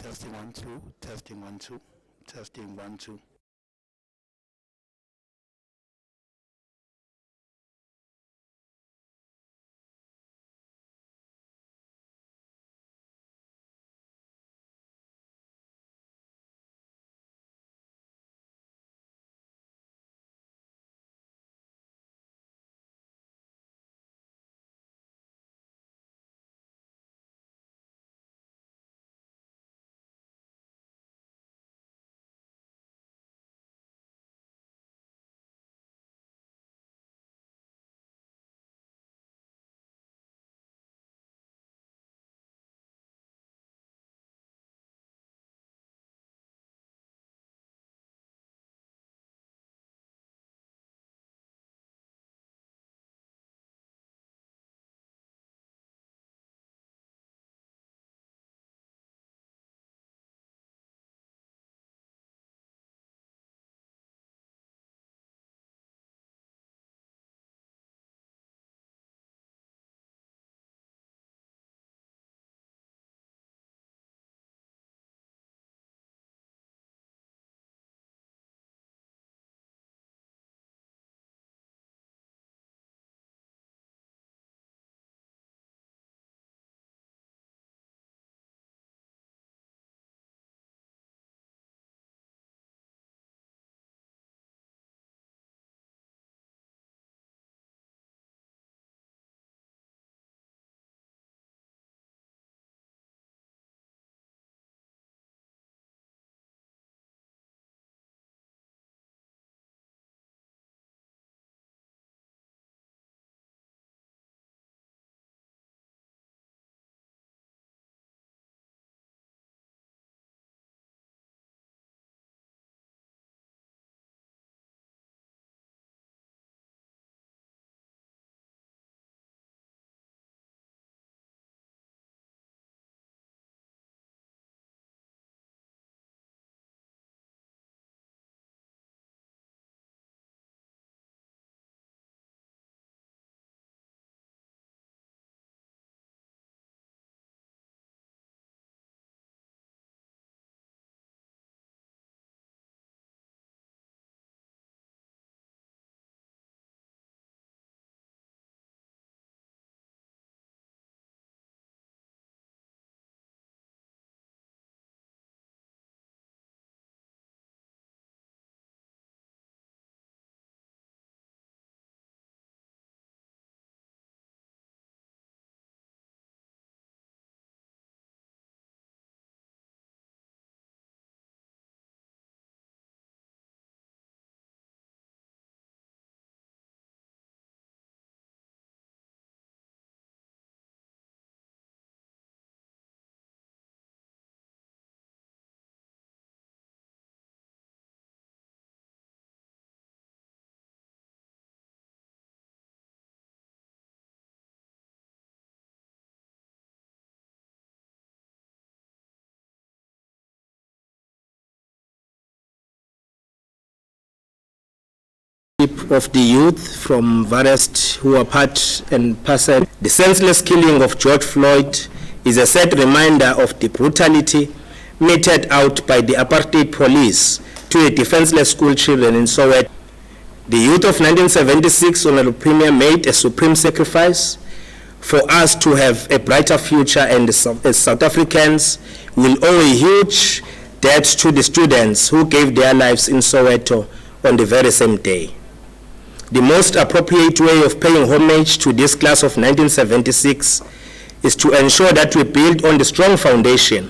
Testing 1 2, testing 1 2, testing 1 2. Of the youth from various who are part and parcel. The senseless killing of George Floyd is a sad reminder of the brutality meted out by the apartheid police to the defenseless school children in Soweto. The youth of 1976, Honorable Premier, made a supreme sacrifice for us to have a brighter future, and as South Africans will owe a huge debt to the students who gave their lives in Soweto on the very same day. The most appropriate way of paying homage to this class of 1976 is to ensure that we build on the strong foundation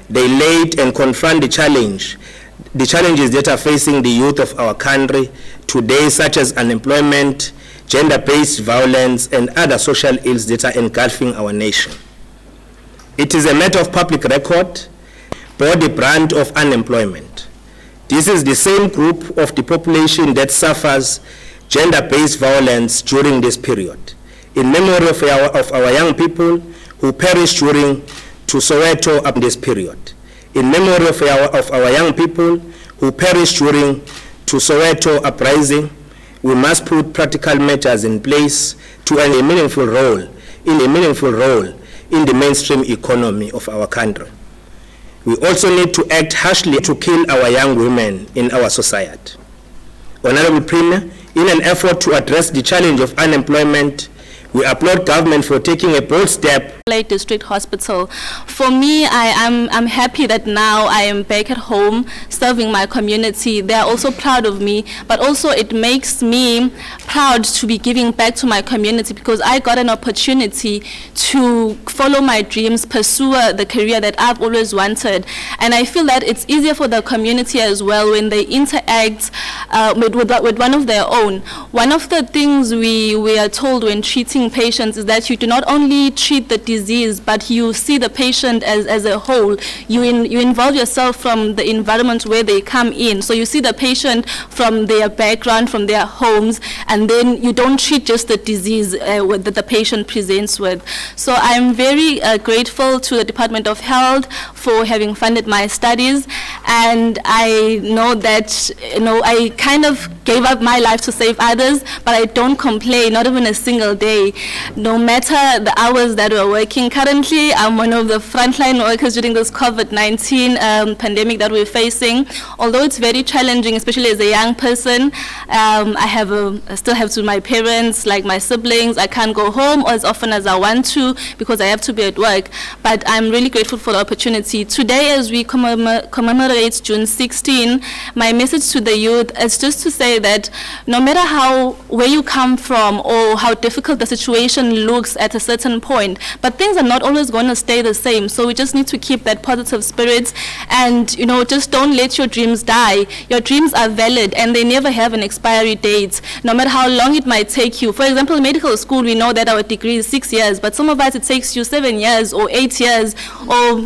they laid and confront the challenges that are facing the youth of our country today, such as unemployment, gender-based violence, and other social ills that are engulfing our nation. It is a matter of public record, bore the brunt of unemployment. This is the same group of the population that suffers gender-based violence during this period. In memory of our young people who perished during to Soweto up this period. In memory of our young people who perished during to Soweto uprising, we must put practical measures in place to earn a meaningful role in the mainstream economy of our country. We also need to act harshly to kill our young women in our society. Honorable Premier, in an effort to address the challenge of unemployment, we applaud government for taking a bold step. District Hospital. For me, I'm happy that now I am back at home serving my community. They are also proud of me, but also it makes me proud to be giving back to my community because I got an opportunity to follow my dreams, pursue the career that I've always wanted. And I feel that it's easier for the community as well when they interact with one of their own. One of the things we are told when treating patients is that you do not only treat the disease, but you see the patient as a whole. You involve yourself from the environment where they come in. So you see the patient from their background, from their homes, and then you don't treat just the disease that the patient presents with. So I'm very grateful to the Department of Health for having funded my studies, and I know that I kind of gave up my life to save others, but I don't complain, not even a single day. No matter the hours that we're working, currently I'm one of the frontline workers during this COVID-19 pandemic that we're facing. Although it's very challenging, especially as a young person, I still have to my parents, like my siblings. I can't go home as often as I want to because I have to be at work. But I'm really grateful for the opportunity. Today, as we commemorate June 16, my message to the youth is just to say that no matter where you come from or how difficult the situation looks at a certain point, but things are not always going to stay the same. So we just need to keep that positive spirit and just don't let your dreams die. Your dreams are valid and they never have an expiry date, no matter how long it might take you. For example, in medical school, we know that our degree is 6 years, but some of us it takes you 7 years or 8 years, or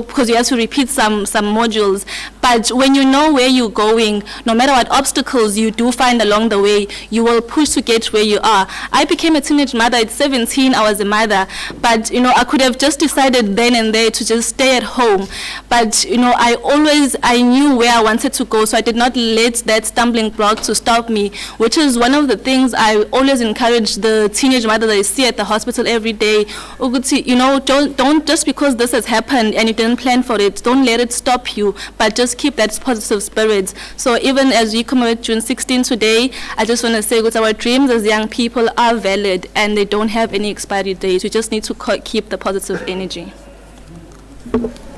because you have to repeat some modules. But when you know where you're going, no matter what obstacles you do find along the way, you will push to get where you are. I became a teenage mother at 17. I was a mother, but I could have just decided then and there to just stay at home. But I knew where I wanted to go, so I did not let that stumbling block to stop me, which is one of the things I always encourage the teenage mother that I see at the hospital every day. Don't just because this has happened and you didn't plan for it, don't let it stop you, but just keep that positive spirit. So even as we commemorate June 16 today, I just want to say that our dreams as young people are valid and they don't have any expiry date. We just need to keep the positive energy.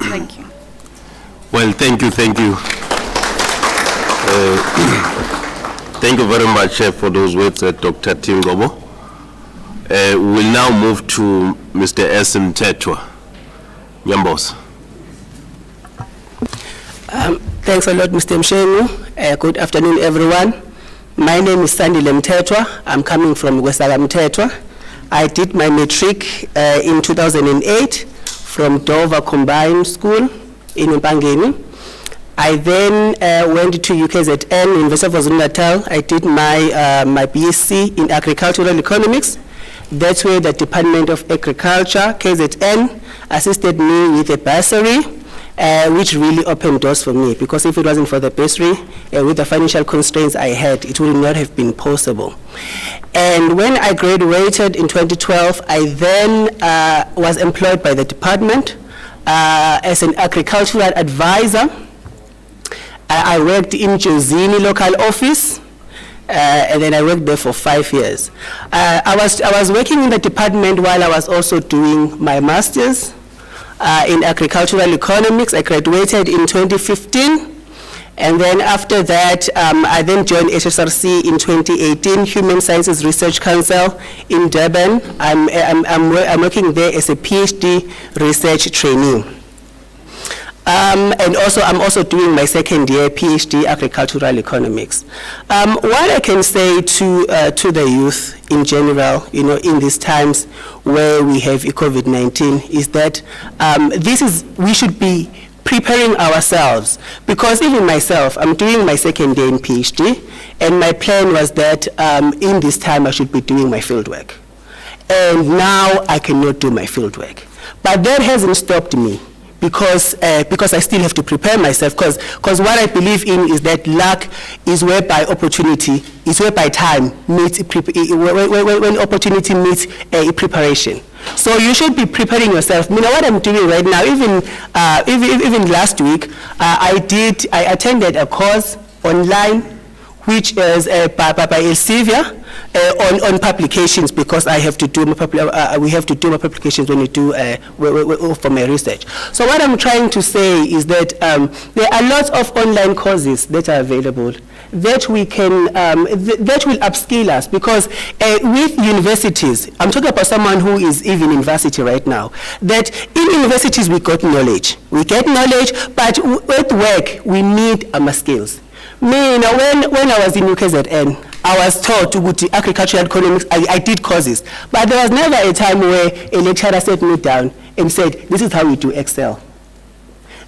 Thank you. Well, thank you. Thank you very much for those words, Dr. Tingobo. We will now move to Mr. Essen Tetwa. Nyambos. Thanks a lot, Mr. Mshengu. Good afternoon, everyone. My name is Sihle Mtetwa. I'm coming from Wesaka Mtetwa. I did my matric in 2008 from Dover Combined School in Mpangeni. I then went to UKZN, University of KwaZulu-Natal. I did my BSc in Agricultural Economics. That's where the Department of Agriculture, KZN, assisted me with a bursary, which really opened doors for me, because if it wasn't for the bursary, with the financial constraints I had, it would not have been possible. And when I graduated in 2012, I then was employed by the department as an agricultural advisor. I worked in Jozini local office, and then I worked there for 5 years. I was working in the department while I was also doing my master's in agricultural economics. I graduated in 2015, and then after that, I then joined HSRC in 2018, Human Sciences Research Council in Durban. I'm working there as a PhD research trainee. And also, I'm also doing my second year PhD agricultural economics. What I can say to the youth in general, in these times where we have COVID-19, is that we should be preparing ourselves, because even myself, I'm doing my second year in PhD, and my plan was that in this time I should be doing my fieldwork. And now I cannot do my fieldwork. But that hasn't stopped me, because I still have to prepare myself, because what I believe in is that luck is whereby opportunity, is whereby time meets, when opportunity meets preparation. So you should be preparing yourself. You know what I'm doing right now, even last week, I attended a course online, which is by Elsevier, on publications, because I have to do my we have to do my publications when you do for my research. So what I'm trying to say is that there are lots of online courses that are available that we can that will upskill us, because with universities, I'm talking about someone who is even in university right now, that in universities we get knowledge, but at work we need our skills. Me, now, when I was in UKZN, I was taught to go to agricultural economics. I did courses, but there was never a time where a lecturer sat me down and said, this is how we do Excel.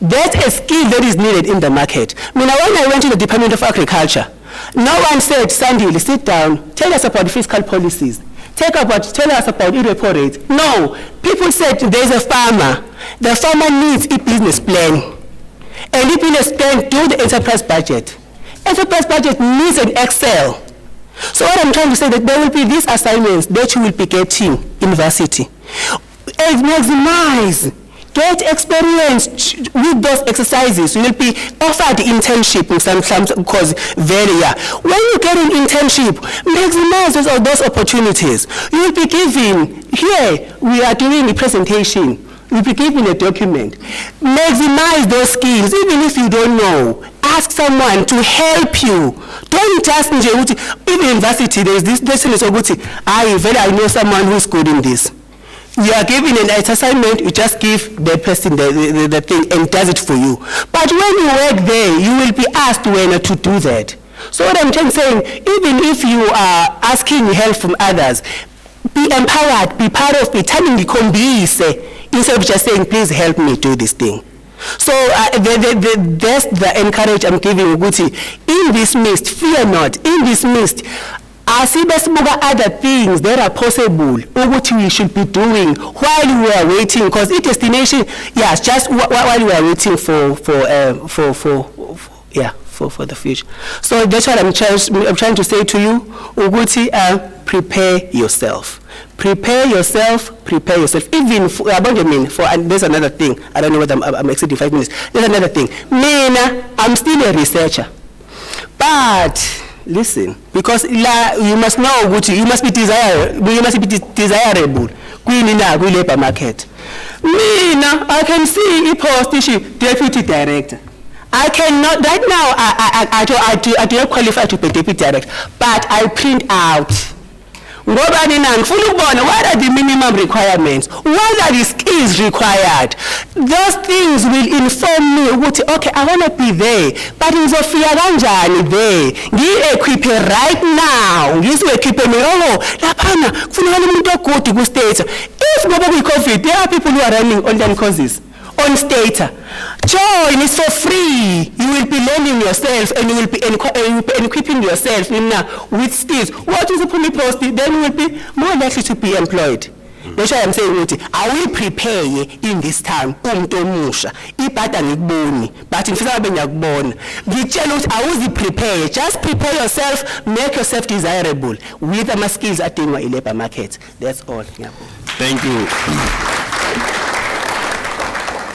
That's a skill that is needed in the market. When I went to the Department of Agriculture, no one said, Sandy, sit down, tell us about fiscal policies. Tell us about e-repo rates. No, people said there's a farmer. The farmer needs a business plan. And if business plan, do the enterprise budget. Enterprise budget needs an Excel. So what I'm trying to say is that there will be these assignments that you will be getting in university. And maximize, get experience with those exercises. You will be offered internship in some course When you get an internship, maximize those opportunities. You will be given, here we are doing a presentation. You'll be given a document. Maximize those skills, even if you don't know. Ask someone to help you. Don't just, even in university, there's this lesson is I know someone who's good in this. You are given an assignment, you just give the person the thing and does it for you. But when you work there, you will be asked when to do that. So what I'm saying, even if you are asking help from others, be empowered, be part of it, instead of just saying, please help me do this thing. So that's the encourage I'm giving Uguti. In this midst, fear not. In this midst, other things that are possible, Uguti we should be doing while we are waiting. Because it destination, yes, just while we are waiting for the future. So that's what I'm trying to say to you, Uguti, prepare yourself. Prepare yourself. Even for, and there's another thing. I don't know whether I'm exceeding 5 minutes. There's another thing. I'm still a researcher. But listen, because you must know, you must be desirable. In the labor market. I can see a post deputy director. I cannot, right now, I do not qualify to be deputy director, but I print out. What are the minimum requirements? What are the skills required? Those things will inform me, okay, I want to be there, but in Zofia Ganjani there, equip right now. If nobody COVID, there are people who are running online courses on Stata. Join is for free. You will be learning yourself and you will be equipping yourself with skills. What is the police post? Then you will be more likely to be employed. That's why I'm saying, I will prepare in this time. But in I will prepare. Just prepare yourself, make yourself desirable with the skills at the labor market. That's all. Thank you.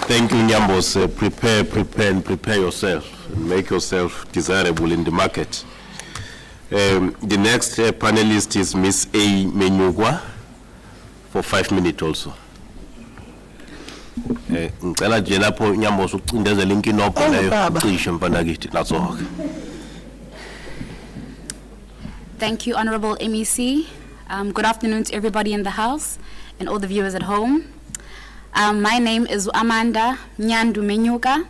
Thank you, Nyambos. Prepare yourself. Make yourself desirable in the market. The next panelist is Miss A. Menyugwa for 5 minutes also. Ngicela nje lapho Nyambos ucindezela inkinopho leyo cishe mfanakithi naso. Thank you, Honorable MEC. Good afternoon to everybody in the house and all the viewers at home. My name is Amanda Nyandu Menyuka.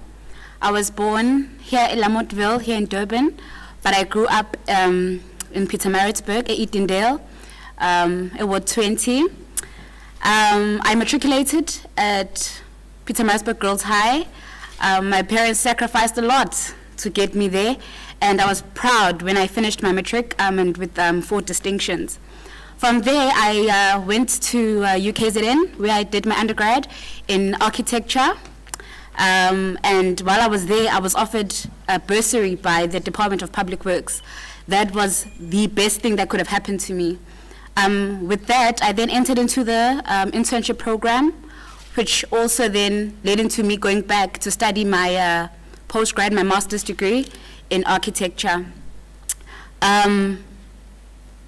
I was born here in Lamotville, here in Durban, but I grew up in Pietermaritzburg, at Edendale, at Ward 20. I matriculated at Pietermaritzburg Girls High. My parents sacrificed a lot to get me there, and I was proud when I finished my matric and with 4 distinctions. From there, I went to UKZN, where I did my undergrad in architecture. And while I was there, I was offered a bursary by the Department of Public Works. That was the best thing that could have happened to me. With that, I then entered into the internship program, which also then led into me going back to study my postgrad, my master's degree in architecture. I'm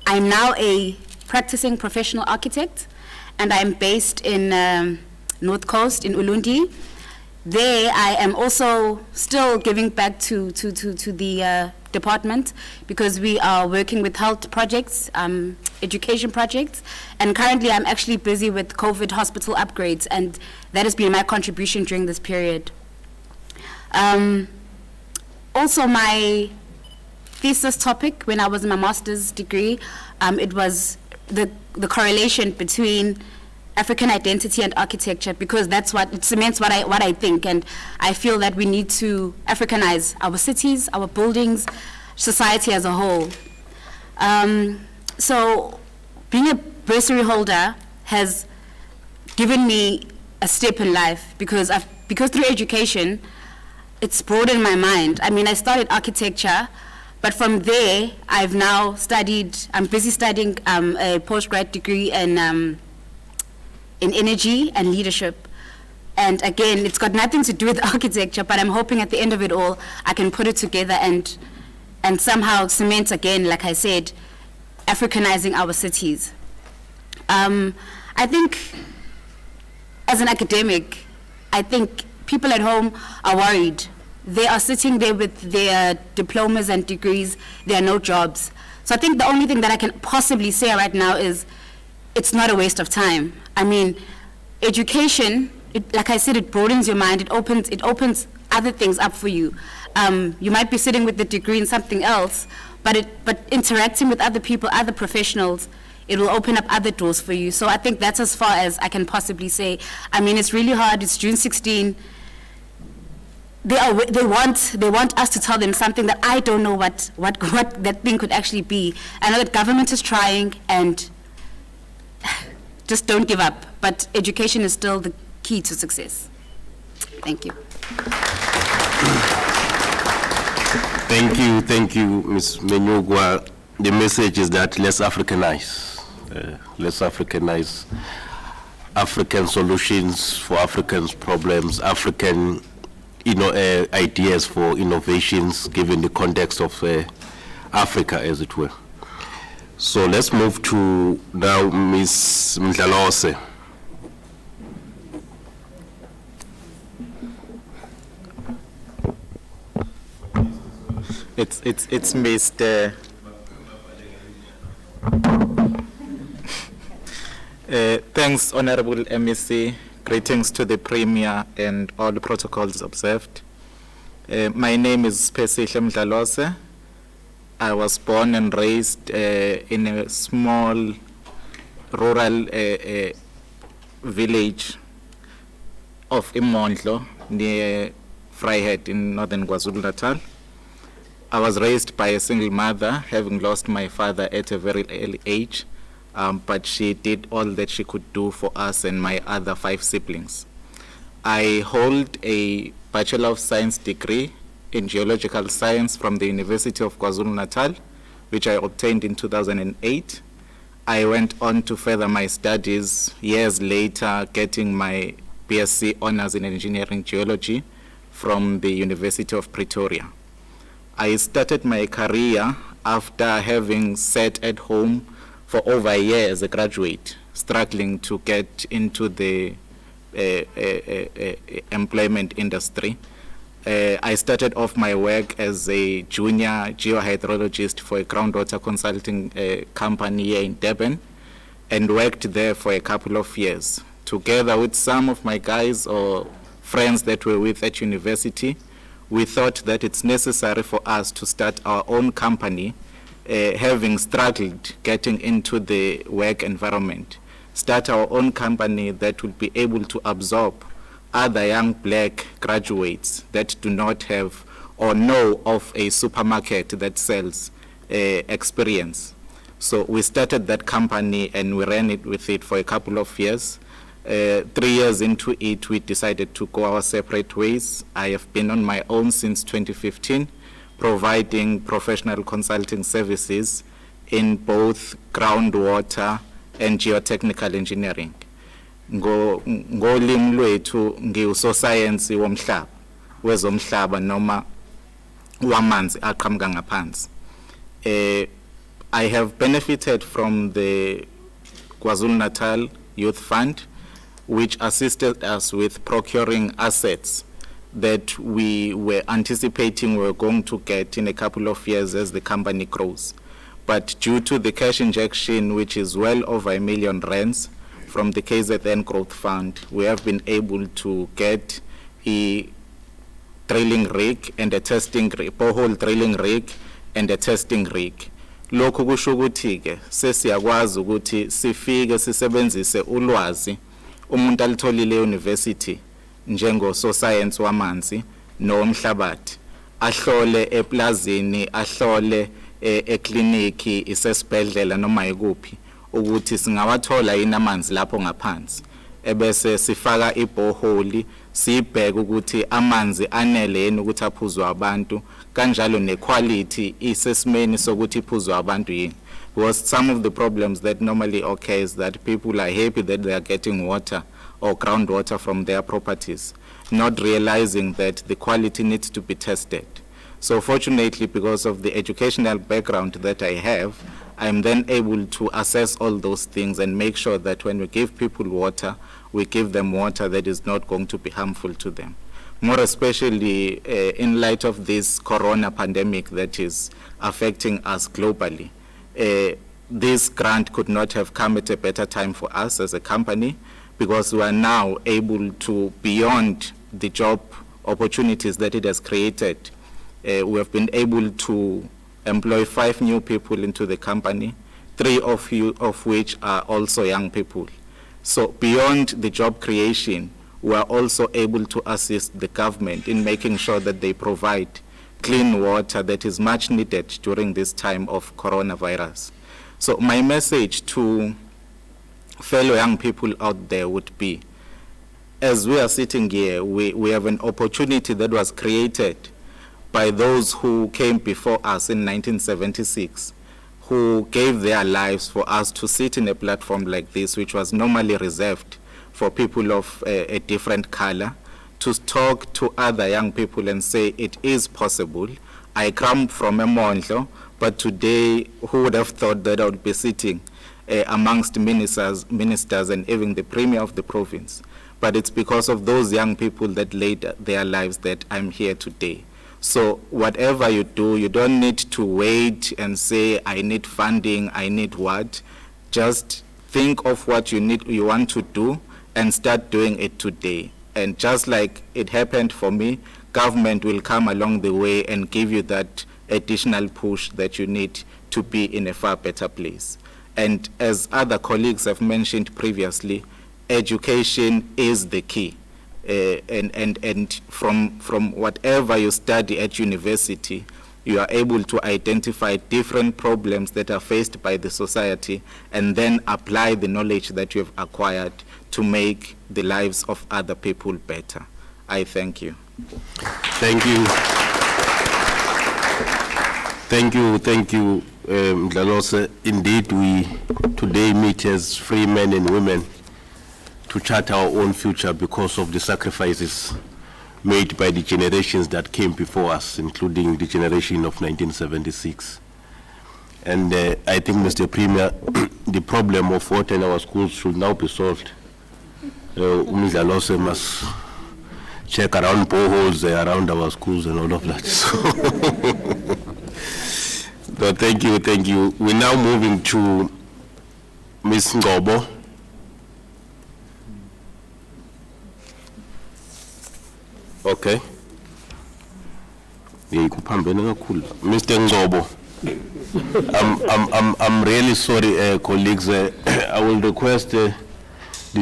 now a practicing professional architect, and I'm based in North Coast in Ulundi. There, I am also still giving back to the department, because we are working with health projects, education projects, and currently I'm actually busy with COVID hospital upgrades, and that has been my contribution during this period. Also, my thesis topic when I was in my master's degree, it was the correlation between African identity and architecture, because that's what it cements what I think, and I feel that we need to Africanize our cities, our buildings, society as a whole. So being a bursary holder has given me a step in life, because through education, it's broadened my mind. I mean, I started architecture, but from there, I'm busy studying a postgrad degree in energy and leadership. And again, it's got nothing to do with architecture, but I'm hoping at the end of it all, I can put it together and somehow cement again, like I said, Africanizing our cities. I think as an academic, I think people at home are worried. They are sitting there with their diplomas and degrees, there are no jobs. So I think the only thing that I can possibly say right now is it's not a waste of time. I mean, education, like I said, it broadens your mind, it opens other things up for you. You might be sitting with the degree in something else, but interacting with other people, other professionals, it will open up other doors for you. So I think that's as far as I can possibly say. I mean, it's really hard, it's June 16. They want us to tell them something that I don't know what that thing could actually be. I know that government is trying, and just don't give up. But education is still the key to success. Thank you. Thank you, Ms. Menyugwa. The message is that let's Africanize. Let's Africanize African solutions for Africans' problems, African ideas for innovations given the context of Africa, as it were. So let's move to now Ms. Mdlalose. It's Mr. Thanks, Honorable MEC. Greetings to the Premier and all the protocols observed. My name is Sihle Mdlalose. I was born and raised in a small rural village of Imondlo near Vryheid in northern KwaZulu-Natal. I was raised by a single mother, having lost my father at a very early age. But she did all that she could do for us and my other 5 siblings. I hold a Bachelor of Science degree in Geological Science from the University of KwaZulu-Natal, which I obtained in 2008. I went on to further my studies years later, getting my BSc Honours in Engineering Geology from the University of Pretoria. I started my career after having sat at home for over a year as a graduate, struggling to get into the employment industry. I started off my work as a junior geohydrologist for a groundwater consulting company here in Durban, and worked there for a couple of years. Together with some of my guys or friends that were with at university, we thought that it's necessary for us to start our own company, having struggled getting into the work environment, start our own company that will be able to absorb other young black graduates that do not have or know of a supermarket that sells experience. So we started that company and we ran it with it for a couple of years. 3 years into it, we decided to go our separate ways. I have been on my own since 2015, providing professional consulting services in both groundwater and geotechnical engineering. Ngolimi lwethu ngiusosayensi womhlaba, wezomhlaba noma wamanzi aqhamuka ngaphansi. I have benefited from the KwaZulu-Natal Youth Fund, which assisted us with procuring assets that we were anticipating we were going to get in a couple of years as the company grows. But due to the cash injection, which is well over R1 million from the KZN Growth Fund, we have been able to get a drilling rig and a testing rig, borehole drilling rig and a testing rig. Lokhu kusho ukuthi ke sesiyakwazi ukuthi sifike sisebenzise ulwazi umuntu alitholile university njengo science wamanzi nomhlabathi ahlole eplazini ahlole ekliniki isesibhedlela noma ikuphi ukuthi singawathola yini amanzi lapho ngaphansi ebese sifaka iborehole sibheke ukuthi amanzi anele yini ukuthi aphuzwe abantu kanjalo nequality isesimeni sokuthi iphuzwe abantu yini. Because some of the problems that normally occur is that people are happy that they are getting water or groundwater from their properties, not realizing that the quality needs to be tested. So fortunately, because of the educational background that I have, I'm then able to assess all those things and make sure that when we give people water, we give them water that is not going to be harmful to them. More especially in light of this corona pandemic that is affecting us globally. This grant could not have come at a better time for us as a company, because we are now able to, beyond the job opportunities that it has created, we have been able to employ 5 new people into the company, 3 of which are also young people. So beyond the job creation, we are also able to assist the government in making sure that they provide clean water that is much needed during this time of coronavirus. So my message to fellow young people out there would be, as we are sitting here, we have an opportunity that was created by those who came before us in 1976, who gave their lives for us to sit in a platform like this, which was normally reserved for people of a different color, to talk to other young people and say it is possible. I come from a Mondlo, but today who would have thought that I would be sitting amongst ministers and even the premier of the province. But it's because of those young people that laid their lives that I'm here today. So whatever you do, you don't need to wait and say, I need funding, I need what. Just think of what you want to do and start doing it today. And just like it happened for me, government will come along the way and give you that additional push that you need to be in a far better place. And as other colleagues have mentioned previously, education is the key. And from whatever you study at university, you are able to identify different problems that are faced by the society and then apply the knowledge that you have acquired to make the lives of other people better. I thank you. Thank you. Thank you, Mdlalose. Indeed, we today meet as free men and women to chart our own future because of the sacrifices made by the generations that came before us, including the generation of 1976. And I think, Mr. Premier, the problem of water in our schools should now be solved. Mdlalose must check around boreholes around our schools and all of that. So, thank you. We're now moving to Ms. Ngobo. Okay. Mr. Ngobo, I'm really sorry, colleagues. I will request the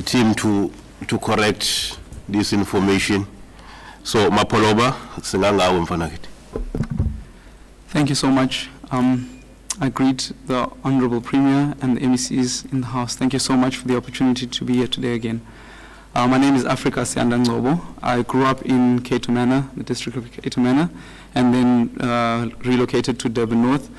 team to correct this information. So, Mapoloba, Sinanga Mfanakit. Thank you so much. I greet the Honorable Premier and the MECs in the House. Thank you so much for the opportunity to be here today again. My name is Africa Sianda Ngobo. I grew up in Ketumana, the district of Ketumana, and then relocated to Durban North.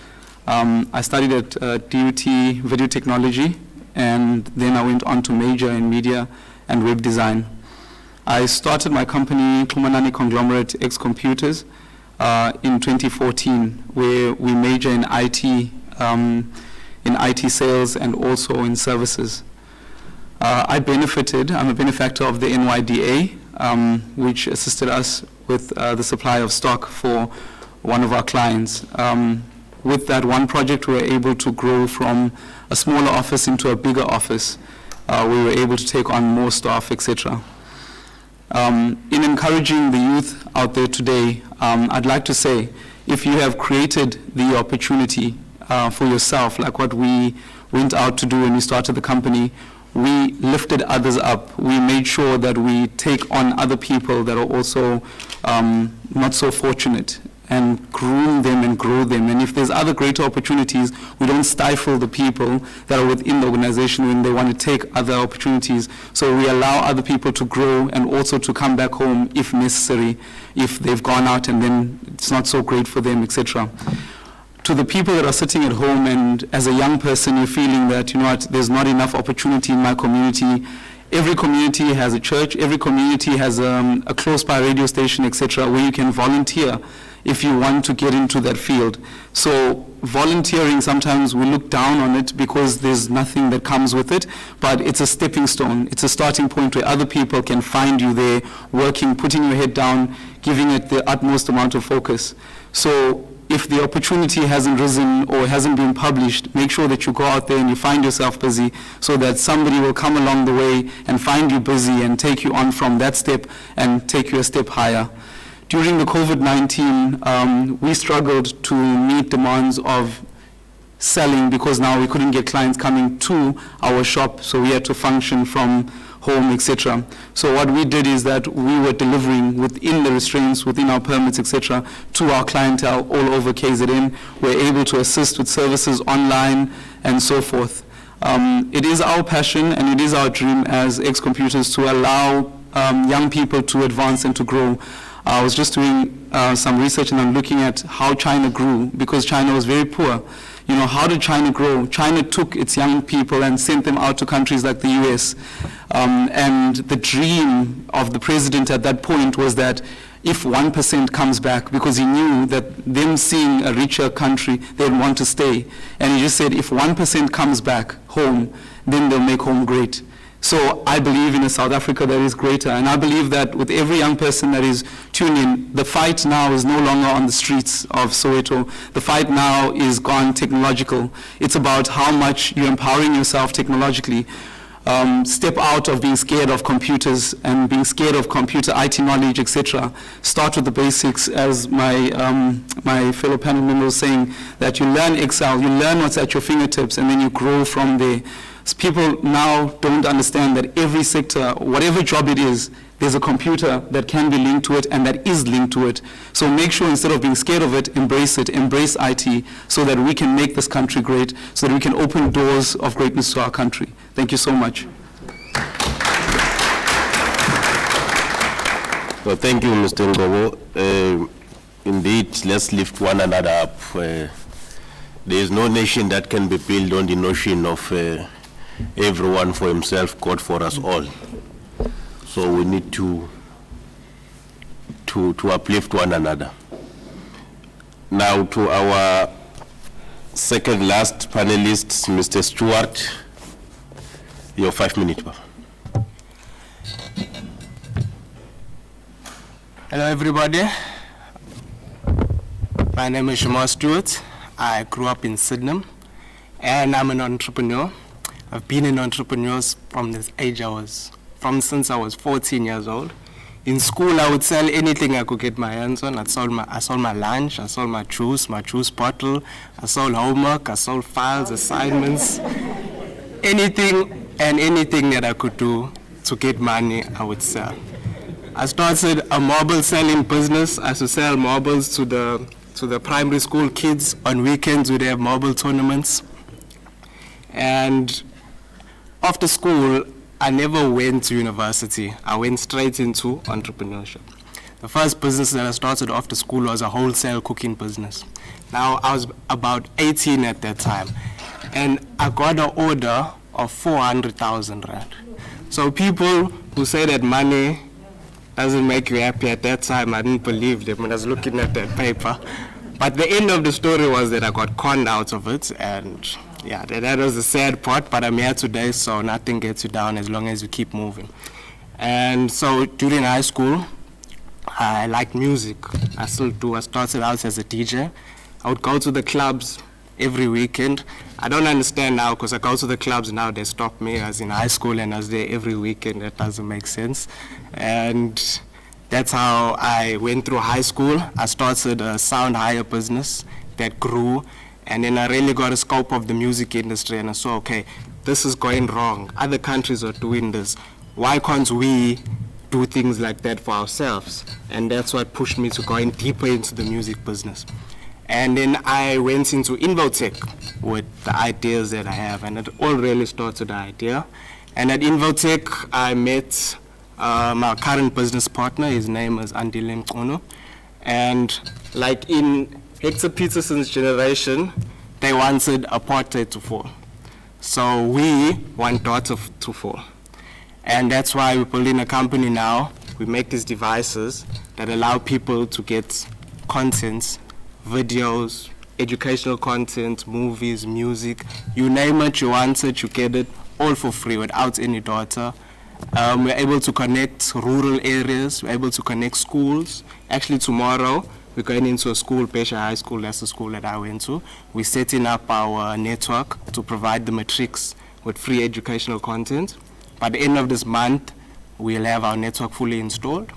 I studied at DUT Video Technology and then I went on to major in media and web design. I started my company, Xumanani Conglomerate X Computers, in 2014, where we major in IT sales and also in services. I benefited, I'm a benefactor of the NYDA, which assisted us with the supply of stock for one of our clients. With that one project, we were able to grow from a smaller office into a bigger office. We were able to take on more staff, etc. In encouraging the youth out there today, I'd like to say, if you have created the opportunity for yourself, like what we went out to do when we started the company, we lifted others up. We made sure that we take on other people that are also not so fortunate, and groom them and grow them. And if there's other greater opportunities, we don't stifle the people that are within the organization when they want to take other opportunities. So we allow other people to grow and also to come back home if necessary, if they've gone out and then it's not so great for them, etc. To the people that are sitting at home, and as a young person you're feeling that, you know what, there's not enough opportunity in my community. Every community has a church, every community has a close by radio station, etc., where you can volunteer if you want to get into that field. So volunteering, sometimes we look down on it because there's nothing that comes with it, but it's a stepping stone. It's a starting point where other people can find you there, working, putting your head down, giving it the utmost amount of focus. So if the opportunity hasn't risen or hasn't been published, make sure that you go out there and you find yourself busy so that somebody will come along the way and find you busy and take you on from that step and take you a step higher. During the COVID-19, we struggled to meet demands of selling because now we couldn't get clients coming to our shop, so we had to function from home, etc. So what we did is that we were delivering within the restraints, within our permits, etc., to our clientele all over KZN. We're able to assist with services online and so forth. It is our passion and it is our dream as X Computers to allow young people to advance and to grow. I was just doing some research and I'm looking at how China grew, because China was very poor. You know, how did China grow? China took its young people and sent them out to countries like the US. And the dream of the president at that point was that if 1% comes back, because he knew that them seeing a richer country, they'd want to stay. And he just said, if 1% comes back home, then they'll make home great. So I believe in a South Africa that is greater, and I believe that with every young person that is tuning in, the fight now is no longer on the streets of Soweto. The fight now is gone technological. It's about how much you're empowering yourself technologically. Step out of being scared of computers and being scared of computer IT knowledge, etc. Start with the basics, as my fellow panel member was saying, that you learn Excel, you learn what's at your fingertips, and then you grow from there. People now don't understand that every sector, whatever job it is, there's a computer that can be linked to it and that is linked to it. So make sure, instead of being scared of it, embrace IT, so that we can make this country great, so that we can open doors of greatness to our country. Thank you so much. Well, thank you, Mr. Ngobo. Indeed, let's lift one another up. There is no nation that can be built on the notion of everyone for himself, God for us all. So we need to uplift one another. Now to our second last panelist, Mr. Stewart. Your 5 minutes. Hello everybody. My name is Shema Stewart. I grew up in Sydney and I'm an entrepreneur. I've been an entrepreneur from this age since I was 14 years old. In school, I would sell anything I could get my hands on. I sold my lunch, I sold my juice bottle, I sold homework, I sold files, assignments, anything that I could do to get money, I would sell. I started a marble selling business. I used to sell marbles to the primary school kids. On weekends, we'd have marble tournaments. And after school, I never went to university. I went straight into entrepreneurship. The first business that I started after school was a wholesale cooking business. Now, I was about 18 at that time, and I got an order of 400,000 rand. So people who say that money doesn't make you happy, at that time I didn't believe them when I was looking at that paper. But the end of the story was that I got conned out of it, and yeah, that was the sad part, but I'm here today, so nothing gets you down as long as you keep moving. And so during high school, I liked music. I still do. I started out as a DJ. I would go to the clubs every weekend. I don't understand now, because I go to the clubs now, they stop me. I was in high school and I was there every weekend. That doesn't make sense. And that's how I went through high school. I started a sound hire business that grew, and then I really got a scope of the music industry, and I saw, okay, this is going wrong. Other countries are doing this. Why can't we do things like that for ourselves? And that's what pushed me to going deeper into the music business. And then I went into Invotech with the ideas that I have, and it all really started the idea. And at Invotech, I met my current business partner. His name is Andile Mkono. And like in Hector Peterson's generation, they wanted apartheid to fall. So we want DOTA to fall. And that's why we're building a company now. We make these devices that allow people to get content, videos, educational content, movies, music, you name it, you want it, you get it, all for free without any data. We're able to connect rural areas, we're able to connect schools. Actually tomorrow, we're going into a school, Pesha High School, that's the school that I went to. We're setting up our network to provide the matrics with free educational content. By the end of this month, we'll have our network fully installed.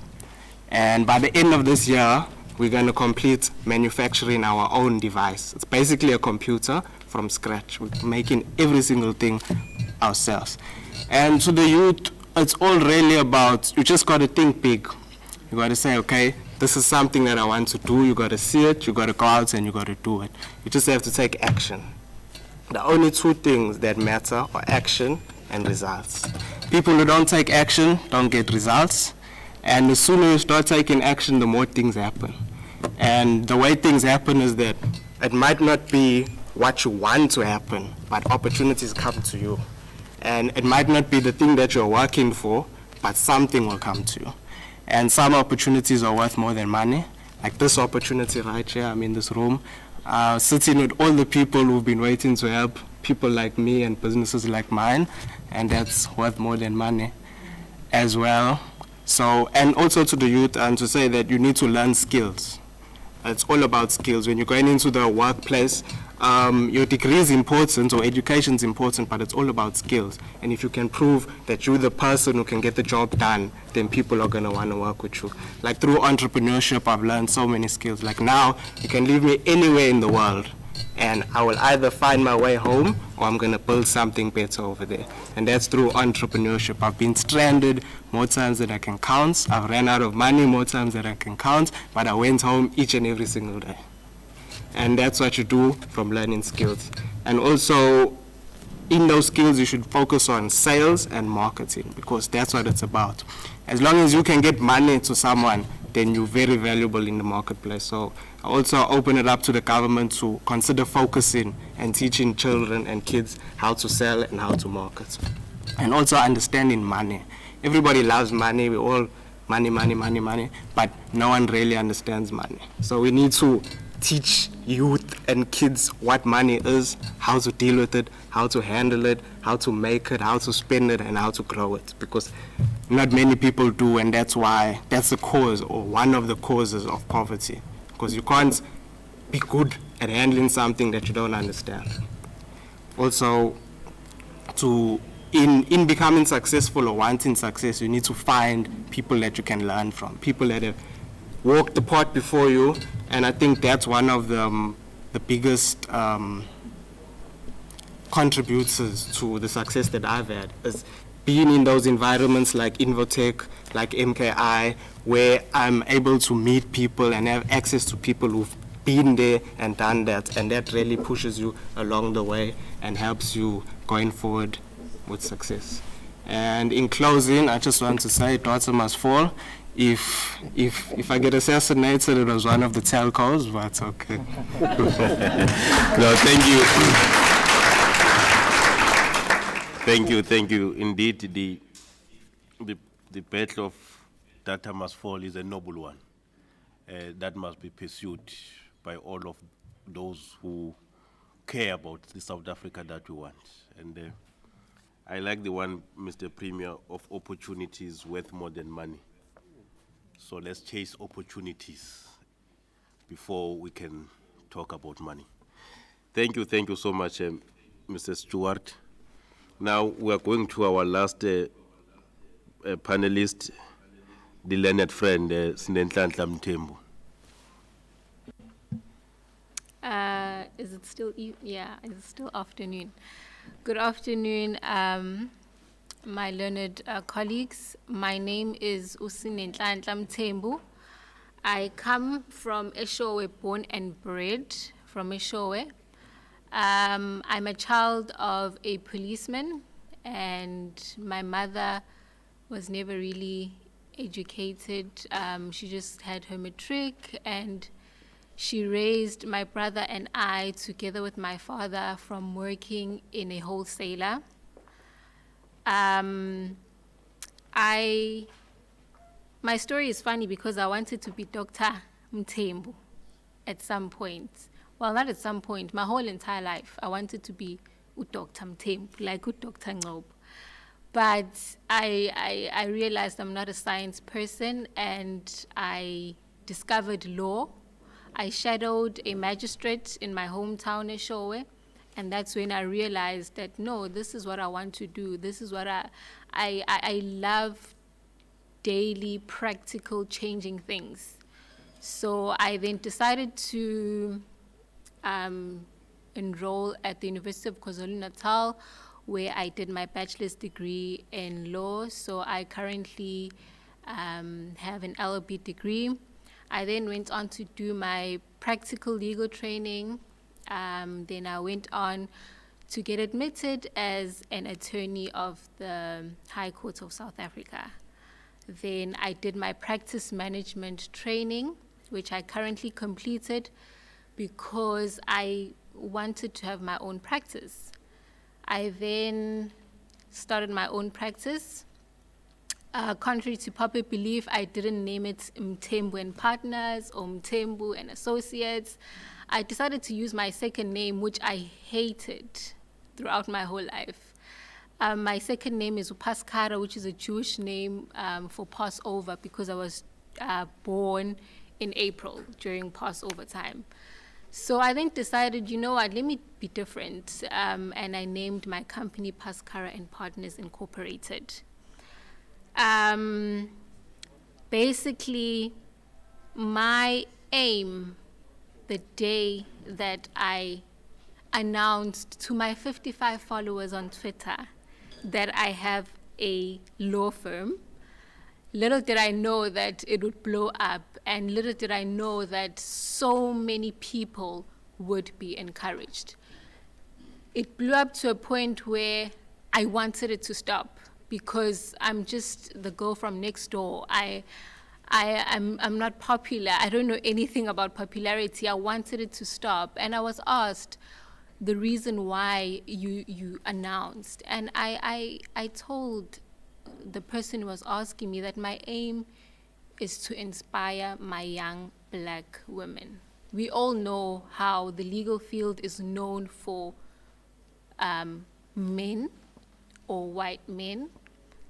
And by the end of this year, we're going to complete manufacturing our own device. It's basically a computer from scratch. We're making every single thing ourselves. And to the youth, it's all really about, you just got to think big. You got to say, okay, this is something that I want to do. You got to see it, you got to go out and you got to do it. You just have to take action. The only two things that matter are action and results. People who don't take action don't get results. And the sooner you start taking action, the more things happen. And the way things happen is that it might not be what you want to happen, but opportunities come to you. And it might not be the thing that you're working for, but something will come to you. And some opportunities are worth more than money. Like this opportunity right here, I'm in this room, sitting with all the people who've been waiting to help people like me and businesses like mine, and that's worth more than money as well. So, and also to the youth, and to say that you need to learn skills. It's all about skills. When you're going into the workplace, your degree is important, or education is important, but it's all about skills. And if you can prove that you're the person who can get the job done, then people are going to want to work with you. Like through entrepreneurship, I've learned so many skills. Like now, you can leave me anywhere in the world, and I will either find my way home or I'm going to build something better over there. And that's through entrepreneurship. I've been stranded more times than I can count. I've ran out of money more times than I can count, but I went home each and every single day. And that's what you do from learning skills. And also, in those skills, you should focus on sales and marketing, because that's what it's about. As long as you can get money to someone, then you're very valuable in the marketplace. So I also open it up to the government to consider focusing and teaching children and kids how to sell and how to market. And also understanding money. Everybody loves money. We all money, money, money, money, but no one really understands money. So we need to teach youth and kids what money is, how to deal with it, how to handle it, how to make it, how to spend it, and how to grow it, because not many people do, and that's why, that's the cause, or one of the causes of poverty, because you can't be good at handling something that you don't understand. Also, in becoming successful or wanting success, you need to find people that you can learn from, people that have walked the path before you. And I think that's one of the biggest contributors to the success that I've had, is being in those environments like Invotech, like MKI, where I'm able to meet people and have access to people who've been there and done that, and that really pushes you along the way and helps you going forward with success. And in closing, I just want to say, DOTA must fall. If I get assassinated, it was one of the telcos, but okay. No, thank you. Thank you. Indeed, the battle of data must fall is a noble one. That must be pursued by all of those who care about the South Africa that we want. And I like the one, Mr. Premier, of opportunities worth more than money. So let's chase opportunities before we can talk about money. Thank you so much, Mr. Stewart. Now we are going to our last panelist, the learned friend, Sinenhlanhla Mthembu. Is it still is it still afternoon? Good afternoon, my learned colleagues. My name is Sinenhlanhla Mthembu. I come from Eshowe, born and bred from Eshowe. I'm a child of a policeman, and my mother was never really educated. She just had her matric, and she raised my brother and I together with my father from working in a wholesaler. My story is funny because I wanted to be Dr. Mthembu at some point. Well, not at some point, my whole entire life, I wanted to be Dr. Mthembu, like Dr. Ngob. But I realized I'm not a science person, and I discovered law. I shadowed a magistrate in my hometown, Eshowe, and that's when I realized that, no, this is what I want to do. This is what I love, daily, practical, changing things. So I then decided to enroll at the University of KwaZulu-Natal, where I did my bachelor's degree in law. So I currently have an LLB degree. I then went on to do my practical legal training. Then I went on to get admitted as an attorney of the High Court of South Africa. Then I did my practice management training, which I currently completed because I wanted to have my own practice. I then started my own practice. Contrary to popular belief, I didn't name it Mthembu and Partners or Mthembu and Associates. I decided to use my second name, which I hated throughout my whole life. My second name is Upaskara, which is a Jewish name for Passover, because I was born in April during Passover time. So I then decided, you know what, let me be different. And I named my company Paskara and Partners Incorporated. Basically, my aim the day that I announced to my 55 followers on Twitter that I have a law firm, little did I know that it would blow up, and little did I know that so many people would be encouraged. It blew up to a point where I wanted it to stop, because I'm just the girl from next door. I'm not popular. I don't know anything about popularity. I wanted it to stop. And I was asked the reason why you announced. And I told the person who was asking me that my aim is to inspire my young black women. We all know how the legal field is known for men or white men.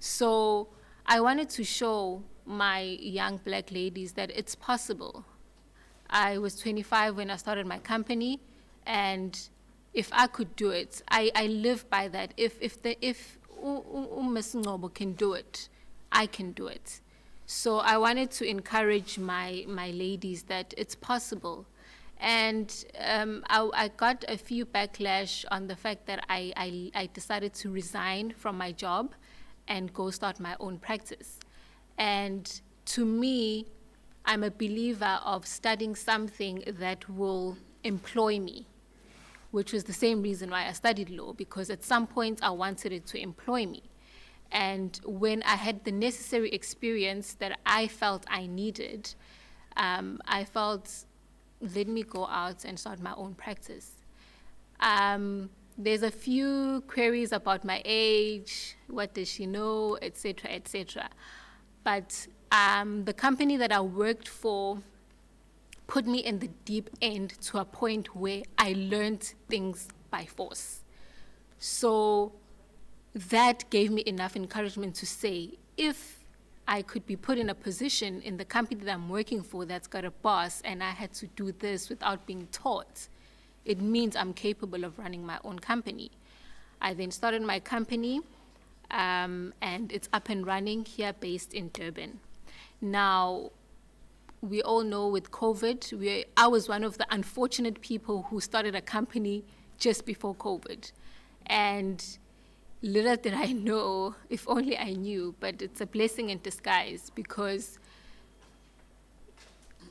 So I wanted to show my young black ladies that it's possible. I was 25 when I started my company, and if I could do it, I live by that. If Ms. Ngobo can do it, I can do it. So I wanted to encourage my ladies that it's possible. And I got a few backlash on the fact that I decided to resign from my job and go start my own practice. And to me, I'm a believer of studying something that will employ me, which was the same reason why I studied law, because at some point I wanted it to employ me. And when I had the necessary experience that I felt I needed, I felt, let me go out and start my own practice. there's a few queries about my age, what does she know, etc., etc. But the company that I worked for put me in the deep end to a point where I learned things by force. So that gave me enough encouragement to say, if I could be put in a position in the company that I'm working for that's got a boss and I had to do this without being taught, it means I'm capable of running my own company. I then started my company, and it's up and running here based in Durban. Now, we all know with COVID, I was one of the unfortunate people who started a company just before COVID. And little did I know, if only I knew, but it's a blessing in disguise because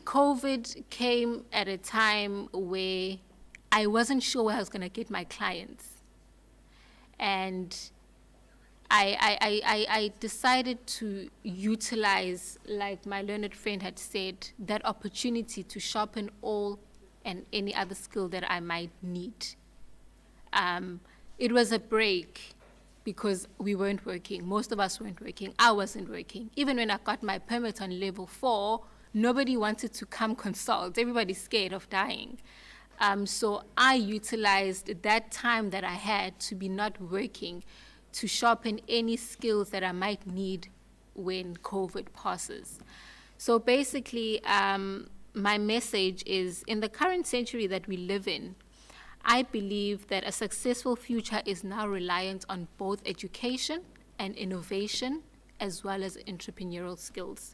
COVID came at a time where I wasn't sure where I was going to get my clients. And I decided to utilize, like my learned friend had said, that opportunity to sharpen all and any other skill that I might need. It was a break because we weren't working. Most of us weren't working. I wasn't working. Even when I got my permit on level 4, nobody wanted to come consult. Everybody's scared of dying. So I utilized that time that I had to be not working to sharpen any skills that I might need when COVID passes. So basically, my message is, in the current century that we live in, I believe that a successful future is now reliant on both education and innovation, as well as entrepreneurial skills.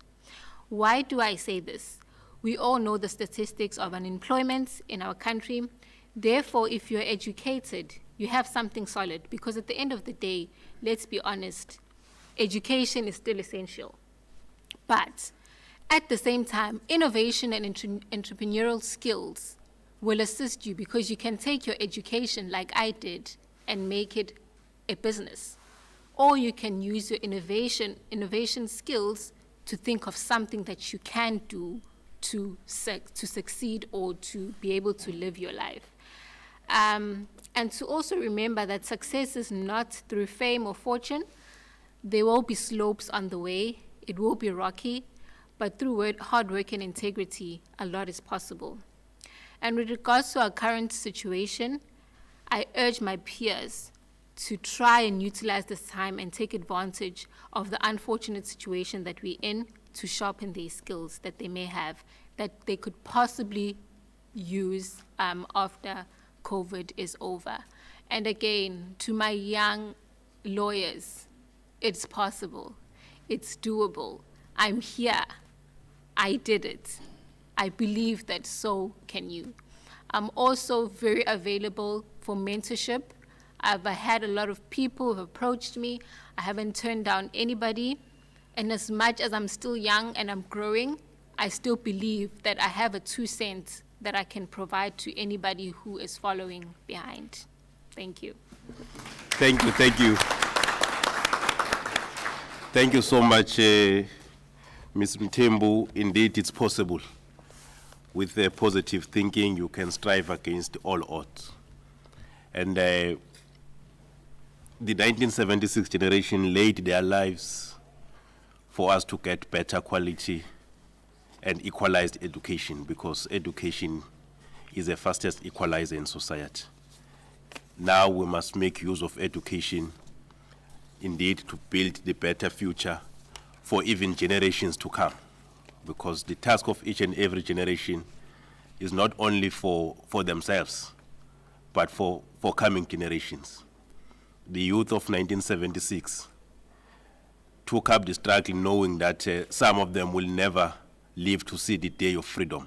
Why do I say this? We all know the statistics of unemployment in our country. Therefore, if you're educated, you have something solid, because at the end of the day, let's be honest, education is still essential. But at the same time, innovation and entrepreneurial skills will assist you, because you can take your education like I did and make it a business. Or you can use your innovation skills to think of something that you can do to succeed or to be able to live your life. And to also remember that success is not through fame or fortune. There will be slopes on the way. It will be rocky, but through hard work and integrity, a lot is possible. And with regards to our current situation, I urge my peers to try and utilize this time and take advantage of the unfortunate situation that we're in to sharpen their skills that they may have, that they could possibly use after COVID is over. And again, to my young lawyers, it's possible, it's doable. I'm here, I did it. I believe that so can you. I'm also very available for mentorship. I've had a lot of people who have approached me. I haven't turned down anybody. And as much as I'm still young and I'm growing, I still believe that I have a 2 cents that I can provide to anybody who is following behind. Thank you. Thank you, thank you. Thank you so much, Ms. Mthembu. Indeed, it's possible. With positive thinking, you can strive against all odds. And the 1976 generation laid their lives for us to get better quality and equalized education, because education is the fastest equalizer in society. Now we must make use of education, indeed, to build the better future for even generations to come. Because the task of each and every generation is not only for themselves, but for coming generations. The youth of 1976 took up the struggle knowing that some of them will never live to see the day of freedom.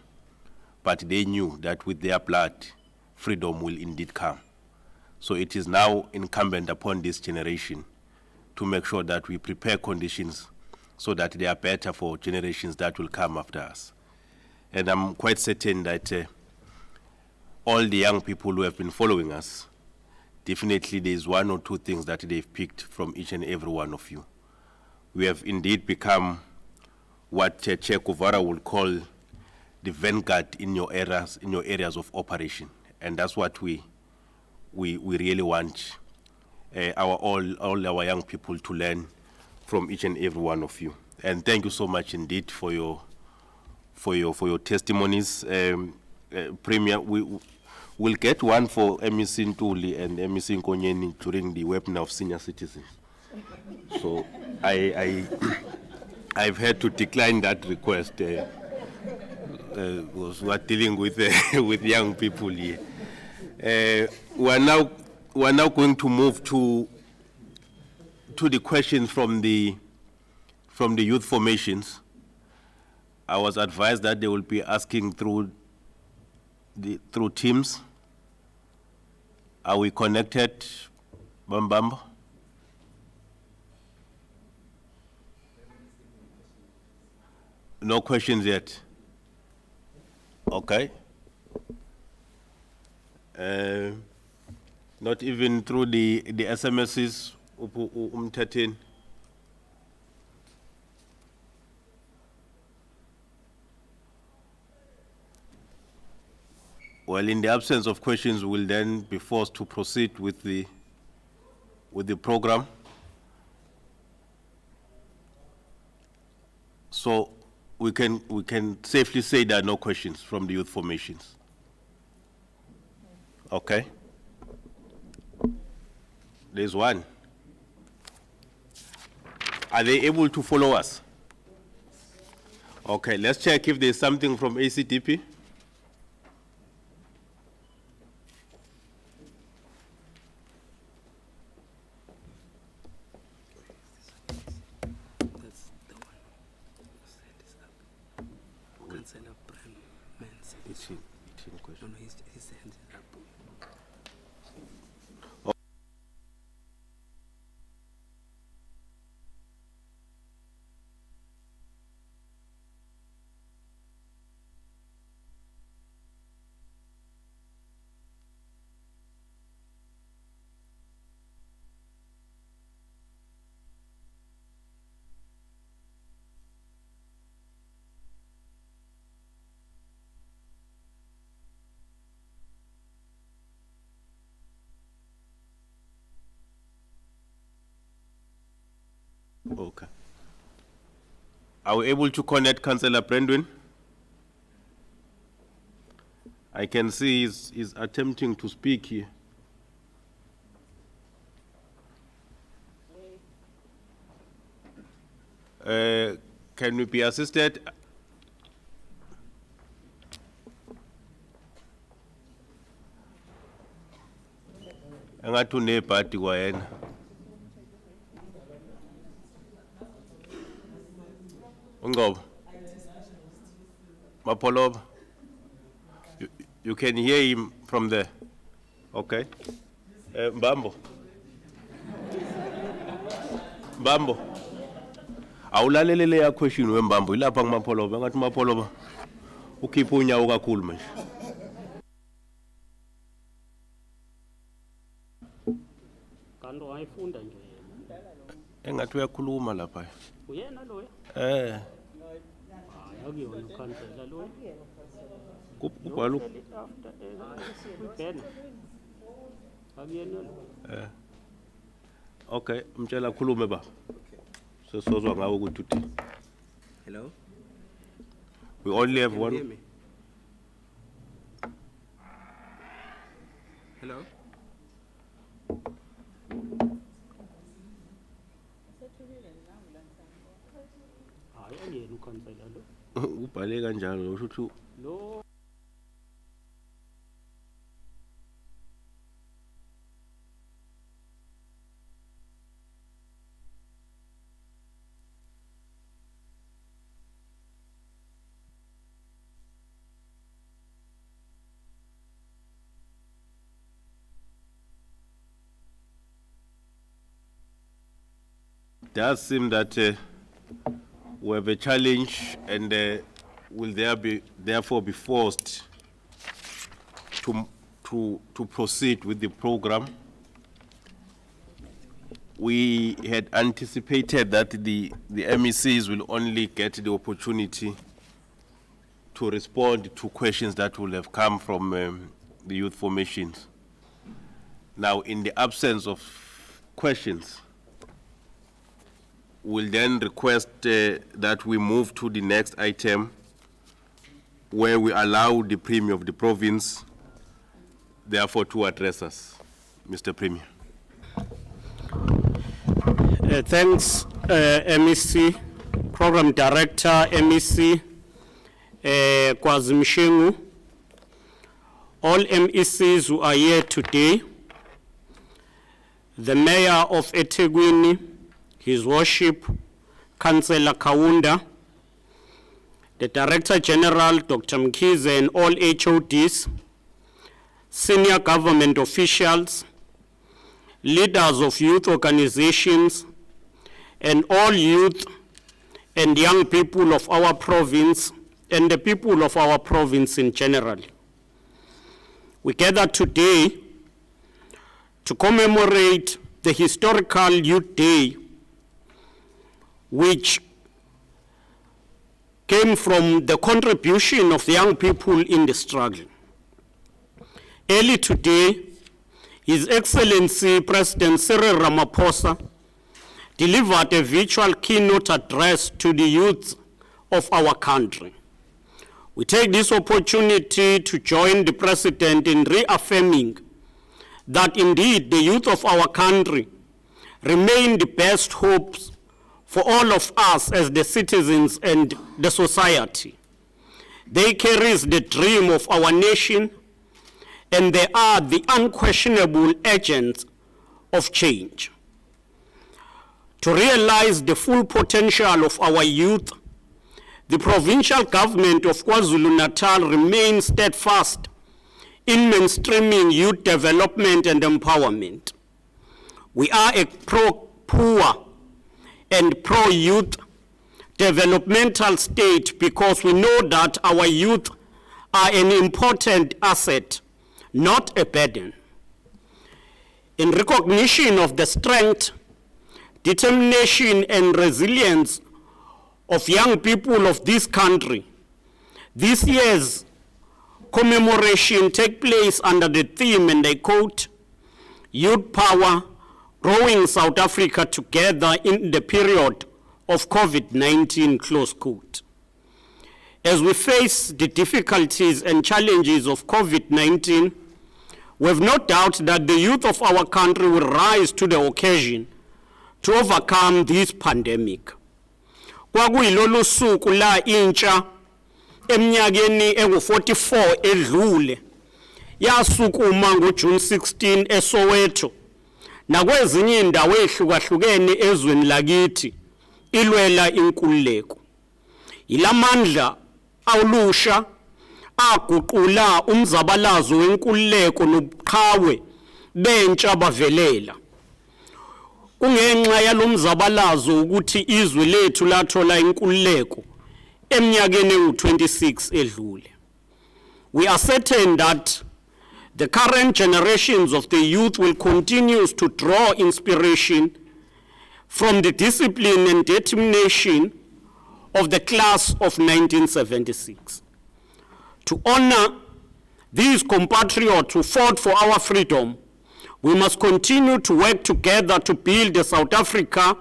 But they knew that with their blood, freedom will indeed come. So it is now incumbent upon this generation to make sure that we prepare conditions so that they are better for generations that will come after us. And I'm quite certain that all the young people who have been following us, definitely there's 1 or 2 things that they've picked from each and every one of you. We have indeed become what Che Guevara would call the vanguard in your areas of operation. And that's what we we really want all our young people to learn from each and every one of you. And thank you so much indeed for your testimonies. Premier, we will get one for MEC Ntuli and MEC Nkonyeni during the webinar of senior citizens. So I've had to decline that request because we are dealing with with young people here. We are now going to move to the questions from the youth formations. I was advised that they will be asking through Teams. Are we connected, Bambamba? No questions yet. Okay. Not even through the SMSs, 13. Well, in the absence of questions, we'll then be forced to proceed with the program. So we can safely say there are no questions from the youth formations. Okay. There's one. Are they able to follow us? Okay, let's check if there's something from ACDP. Okay. Are we able to connect Councillor Brandwin? I can see he's attempting to speak here. Can we be assisted? Angatune party kwa yena. Ungob. Mapolob. You can hear him from there. Okay. Mbambo. Mbambo. Awulalelele ya question wembambo ilapha ngumapoloba ngathi mapoloba ukhipha unyawo kakhulu manje. Kanti wayifunda nje yena. Engathi uyakhuluma lapha. Uyena loya? Hayi akuyona ukhansela loya. Kubhalwa Ben. Akuyena lo. Okay, mtshela khulume baba. Sesozwa ngawo ukuthi uthi. Hello? We only have one. Hello? Hayi akuyena ukhansela lo. Ubhale kanjalo usho Lo. does seem that we have a challenge and will therefore be forced to proceed with the program. We had anticipated that the MECs will only get the opportunity to respond to questions that will have come from the youth formations. Now, in the absence of questions, we'll then request that we move to the next item, where we allow the Premier of the province, therefore, to address us. Mr. Premier. Thanks, MEC, Program Director, MEC, KwaZulu-Natal, all MECs who are here today, the Mayor of eThekwini, His Worship, Councillor Kaunda, the Director General, Dr. Mkhize, and all HODs, senior government officials, leaders of youth organizations, and all youth and young people of our province, and the people of our province in general. We gather today to commemorate the historical Youth Day, which came from the contribution of the young people in the struggle. Early today, His Excellency President Cyril Ramaphosa delivered a virtual keynote address to the youth of our country. We take this opportunity to join the President in reaffirming that indeed the youth of our country remain the best hopes for all of us as the citizens and the society. They carry the dream of our nation, and they are the unquestionable agents of change. To realize the full potential of our youth, the provincial government of KwaZulu-Natal remains steadfast in mainstreaming youth development and empowerment. We are a pro-poor and pro-youth developmental state because we know that our youth are an important asset, not a burden. In recognition of the strength, determination, and resilience of young people of this country, this year's commemoration take place under the theme, and I quote, Youth Power, Growing South Africa Together in the Period of COVID-19, close quote. As we face the difficulties and challenges of COVID-19, we have no doubt that the youth of our country will rise to the occasion to overcome this pandemic. Kwakuyilolu suku la intsha eminyakeni engu-44 edlule yasukuma ngoJune 16 eSoweto nakwezinye indawo ehlukahlukene ezweni lakithi ilwela inkululeko. Ilamandla awulusha aguqula umzabalazo wenkululeko nobuqhawe bentsha bavelela. Kungenxa yalomzabalazo ukuthi izwe lethu lathola inkululeko eminyakeni engu-26 edlule. We are certain that the current generations of the youth will continue to draw inspiration from the discipline and determination of the class of 1976. To honor these compatriots who fought for our freedom, we must continue to work together to build a South Africa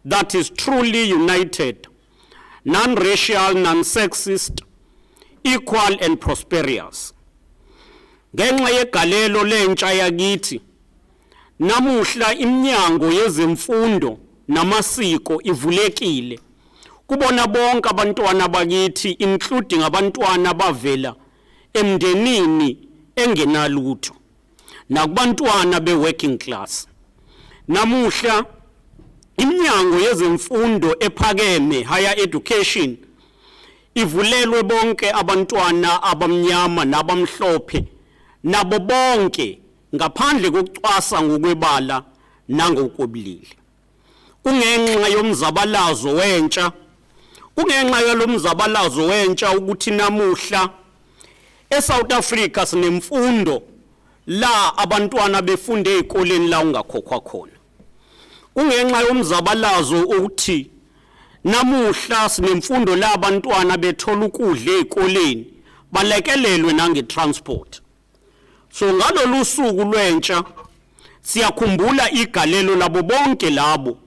that is truly united, non-racial, non-sexist, equal and prosperous. Ngenxa yegalelo lentsha yakithi, namuhla iminyango yezemfundo namasiko ivulekile. Kubona bonke abantwana bakithi, including abantwana bavela emndenini engenalutho, nakubantwana be-working class. Namuhla iminyango yezemfundo ephakeme, higher education, ivulelwe bonke abantwana abamnyama nabamhlophe nabo bonke ngaphandle kokucwasa ngokwebala nangokobulili. Kungenxa yomzabalazo wentsha, kungenxa yalomzabalazo wentsha ukuthi namuhla eSouth Africa sinemfundo la abantwana befunde ezikoleni la ungakhokhwa khona. Kungenxa yomzabalazo ukuthi namuhla sinemfundo la abantwana bethola ukudla ezikoleni balekelelwe nange transport. So ngalolu suku lwentsha Siyakhumbula igalelo labo bonke labo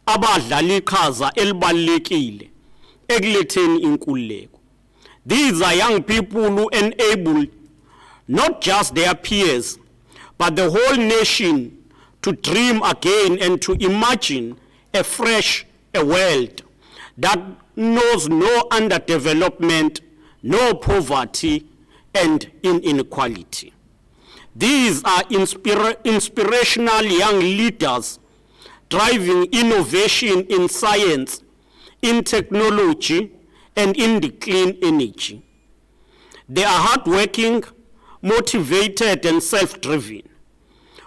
abadlala iqhaza elibalulekile ekuletheni inkululeko. These are young people who enable not just their peers, but the whole nation to dream again and to imagine a fresh world that knows no underdevelopment, no poverty, and inequality. These are inspirational young leaders driving innovation in science, in technology, and in the clean energy. They are hardworking, motivated, and self-driven.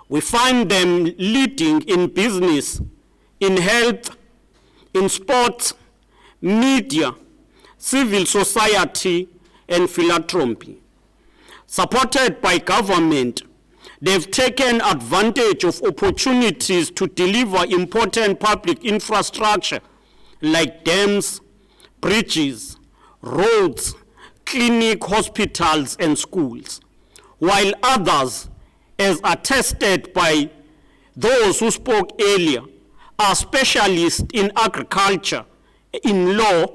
We find them leading in business, in health, in sports, media, civil society, and philanthropy. Supported by government, they've taken advantage of opportunities to deliver important public infrastructure like dams, bridges, roads, clinic, hospitals, and schools, while others, as attested by those who spoke earlier, are specialists in agriculture, in law,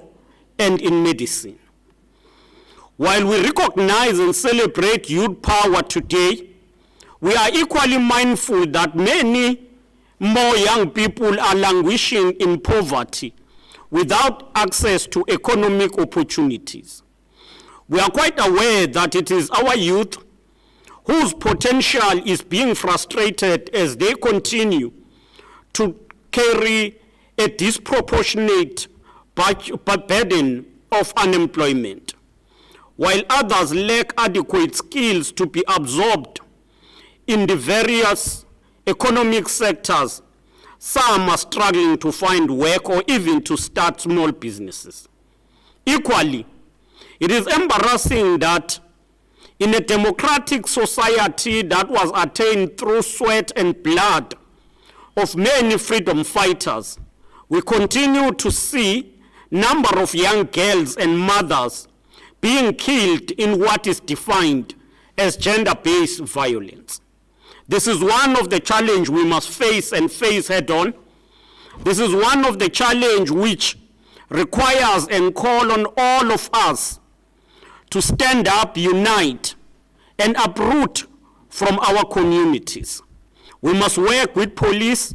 and in medicine. While we recognize and celebrate youth power today, we are equally mindful that many more young people are languishing in poverty without access to economic opportunities. We are quite aware that it is our youth whose potential is being frustrated as they continue to carry a disproportionate burden of unemployment, while others lack adequate skills to be absorbed in the various economic sectors. Some are struggling to find work or even to start small businesses. Equally, it is embarrassing that in a democratic society that was attained through sweat and blood of many freedom fighters, we continue to see number of young girls and mothers being killed in what is defined as gender-based violence. This is one of the challenges we must face and face head-on. This is one of the challenges which requires and call on all of us to stand up, unite, and uproot from our communities. We must work with police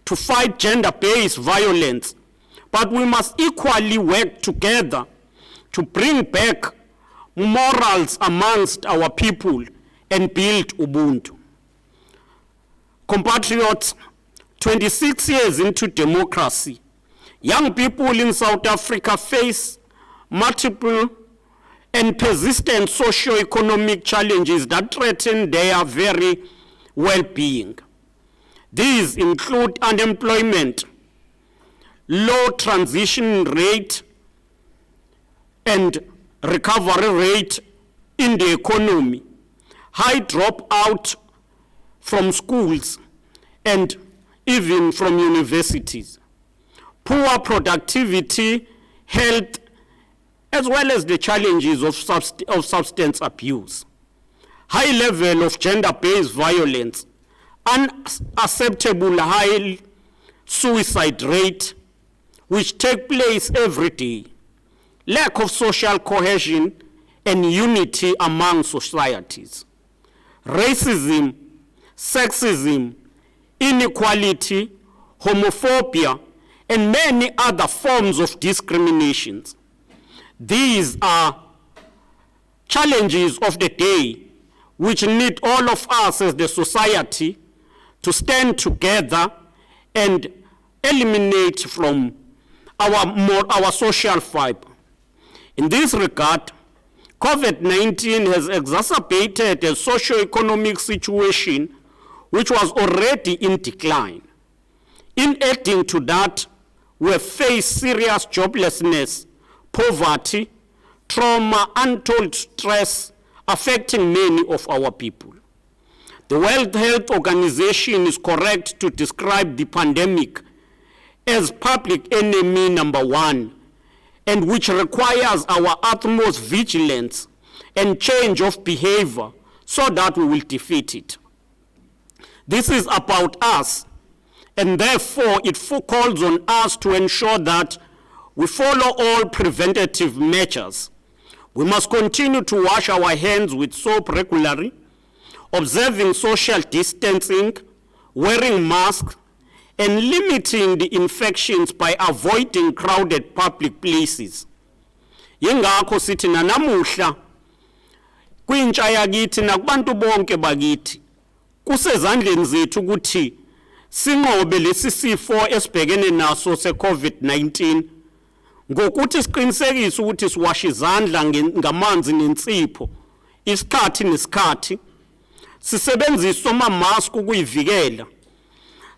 to fight gender-based violence, but we must equally work together to bring back morals amongst our people and build Ubuntu. Compatriots, 26 years into democracy, young people in South Africa face multiple and persistent socio-economic challenges that threaten their very well-being. These include unemployment, low transition rate, and recovery rate in the economy, high dropout from schools and even from universities, poor productivity, health, as well as the challenges of substance abuse, high level of gender-based violence, unacceptable high suicide rate, which take place every day, lack of social cohesion and unity among societies, racism, sexism, inequality, homophobia, and many other forms of discriminations. These are challenges of the day which need all of us as the society to stand together and eliminate from our social fiber. In this regard, COVID-19 has exacerbated a socio-economic situation which was already in decline. In adding to that, we have faced serious joblessness, poverty, trauma, untold stress affecting many of our people. The World Health Organization is correct to describe the pandemic as public enemy number one, and which requires our utmost vigilance and change of behavior so that we will defeat it. This is about us, and therefore it calls on us to ensure that we follow all preventative measures. We must continue to wash our hands with soap regularly, observing social distancing, wearing masks, and limiting the infections by avoiding crowded public places. Yingakho sithi nanamuhla kwintsha yakithi nakubantu bonke bakithi kusezandleni zethu ukuthi sinqobe lesi sifo esibhekene naso se-COVID-19 ngokuthi siqinisekise ukuthi siwasha izandla ngamanzi nensipho isikhathi nesikhathi, sisebenzise ama-mask ukuyivikela,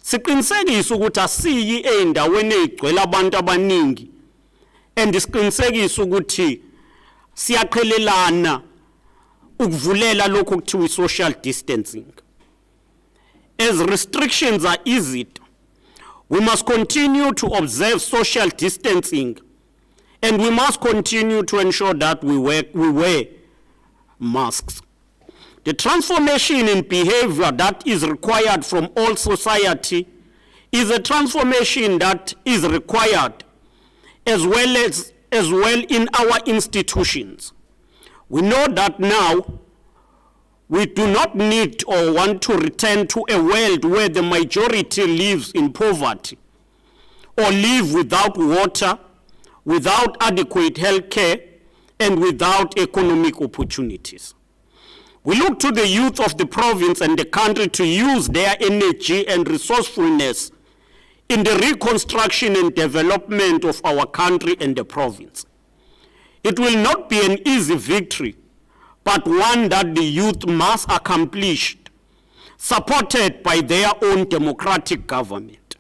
siqinisekise ukuthi asiyi ey'ndaweni ey'gcwele abantu abaningi, and siqinisekise ukuthi siyaqhelelana ukuvulela lokho kuthiwa social distancing. As restrictions are eased, we must continue to observe social distancing, and we must continue to ensure that we wear masks. The transformation in behavior that is required from all society is a transformation that is required as well in our institutions. We know that now we do not need or want to return to a world where the majority lives in poverty or live without water, without adequate health care, and without economic opportunities. We look to the youth of the province and the country to use their energy and resourcefulness in the reconstruction and development of our country and the province. It will not be an easy victory, but one that the youth must accomplish, supported by their own democratic government.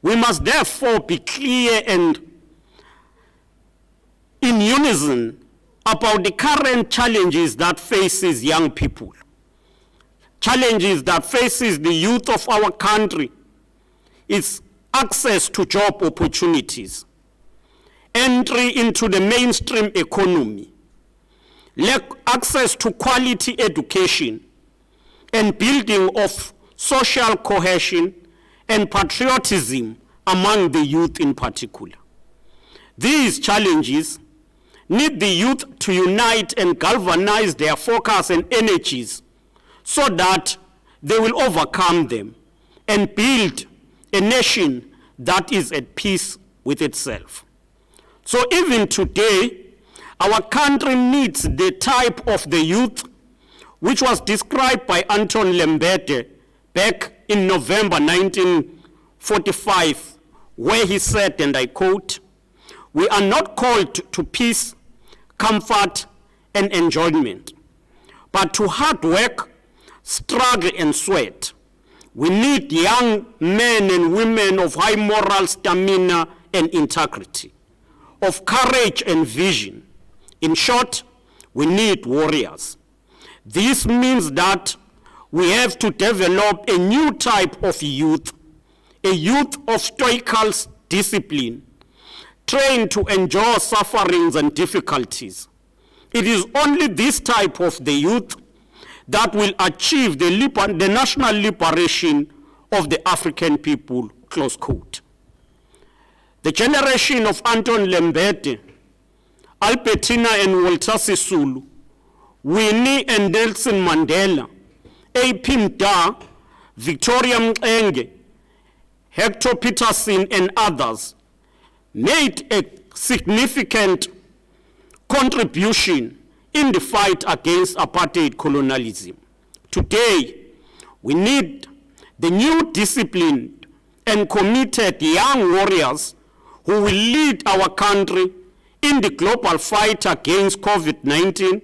We must therefore be clear and in unison about the current challenges that faces young people, challenges that faces the youth of our country. Is access to job opportunities, entry into the mainstream economy, access to quality education, and building of social cohesion and patriotism among the youth in particular. These challenges need the youth to unite and galvanize their focus and energies so that they will overcome them and build a nation that is at peace with itself. So even today, our country needs the type of the youth which was described by Anton Lembede back in November 1945, where he said, and I quote, "We are not called to peace, comfort, and enjoyment, but to hard work, struggle, and sweat. We need young men and women of high moral stamina and integrity, of courage and vision. In short, we need warriors. This means that we have to develop a new type of youth, a youth of stoical discipline, trained to endure sufferings and difficulties. It is only this type of the youth that will achieve the national liberation of the African people," close quote. The generation of Anton Lembede, Albertina and Walter Sisulu, Winnie and Nelson Mandela, A.P. Mda, Victoria Mxenge, Hector Peterson and others made a significant contribution in the fight against apartheid colonialism. Today, we need the new disciplined and committed young warriors who will lead our country in the global fight against COVID-19,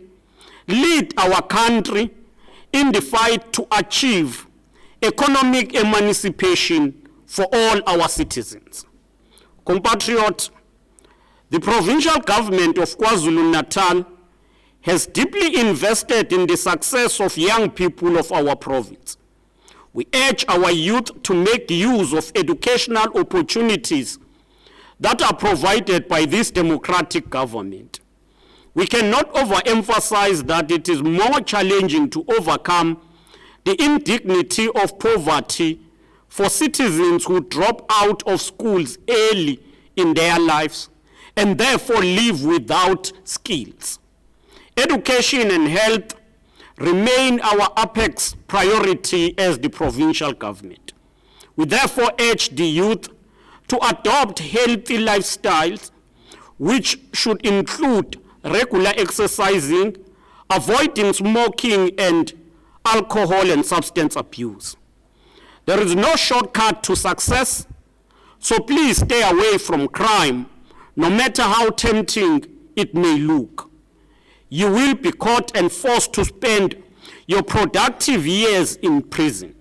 lead our country in the fight to achieve economic emancipation for all our citizens. Compatriots, the provincial government of KwaZulu-Natal has deeply invested in the success of young people of our province. We urge our youth to make use of educational opportunities that are provided by this democratic government. We cannot overemphasize that it is more challenging to overcome the indignity of poverty for citizens who drop out of schools early in their lives and therefore live without skills. Education and health remain our apex priority as the provincial government. We therefore urge the youth to adopt healthy lifestyles, which should include regular exercising, avoiding smoking and alcohol and substance abuse. There is no shortcut to success, so please stay away from crime, no matter how tempting it may look. You will be caught and forced to spend your productive years in prison.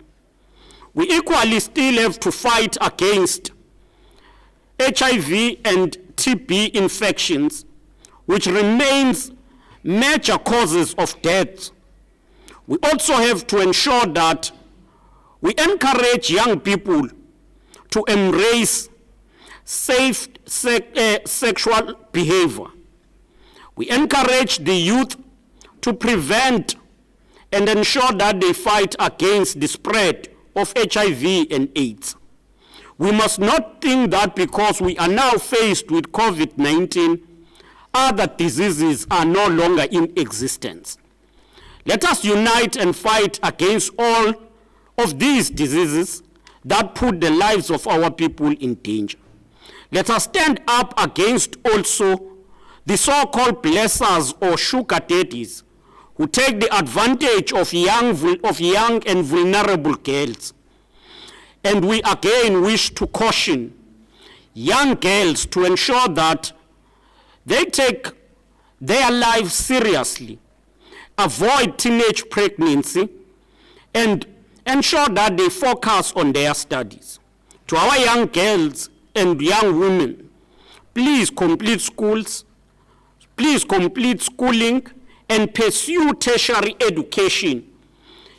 We equally still have to fight against HIV and TB infections, which remains major causes of death. We also have to ensure that we encourage young people to embrace safe sexual behavior. We encourage the youth to prevent and ensure that they fight against the spread of HIV and AIDS. We must not think that because we are now faced with COVID-19, other diseases are no longer in existence. Let us unite and fight against all of these diseases that put the lives of our people in danger. Let us stand up against also the so-called blessers or sugar daddies who take the advantage of young and vulnerable girls. And we again wish to caution young girls to ensure that they take their lives seriously, avoid teenage pregnancy, and ensure that they focus on their studies. To our young girls and young women, please complete schools, please complete schooling and pursue tertiary education,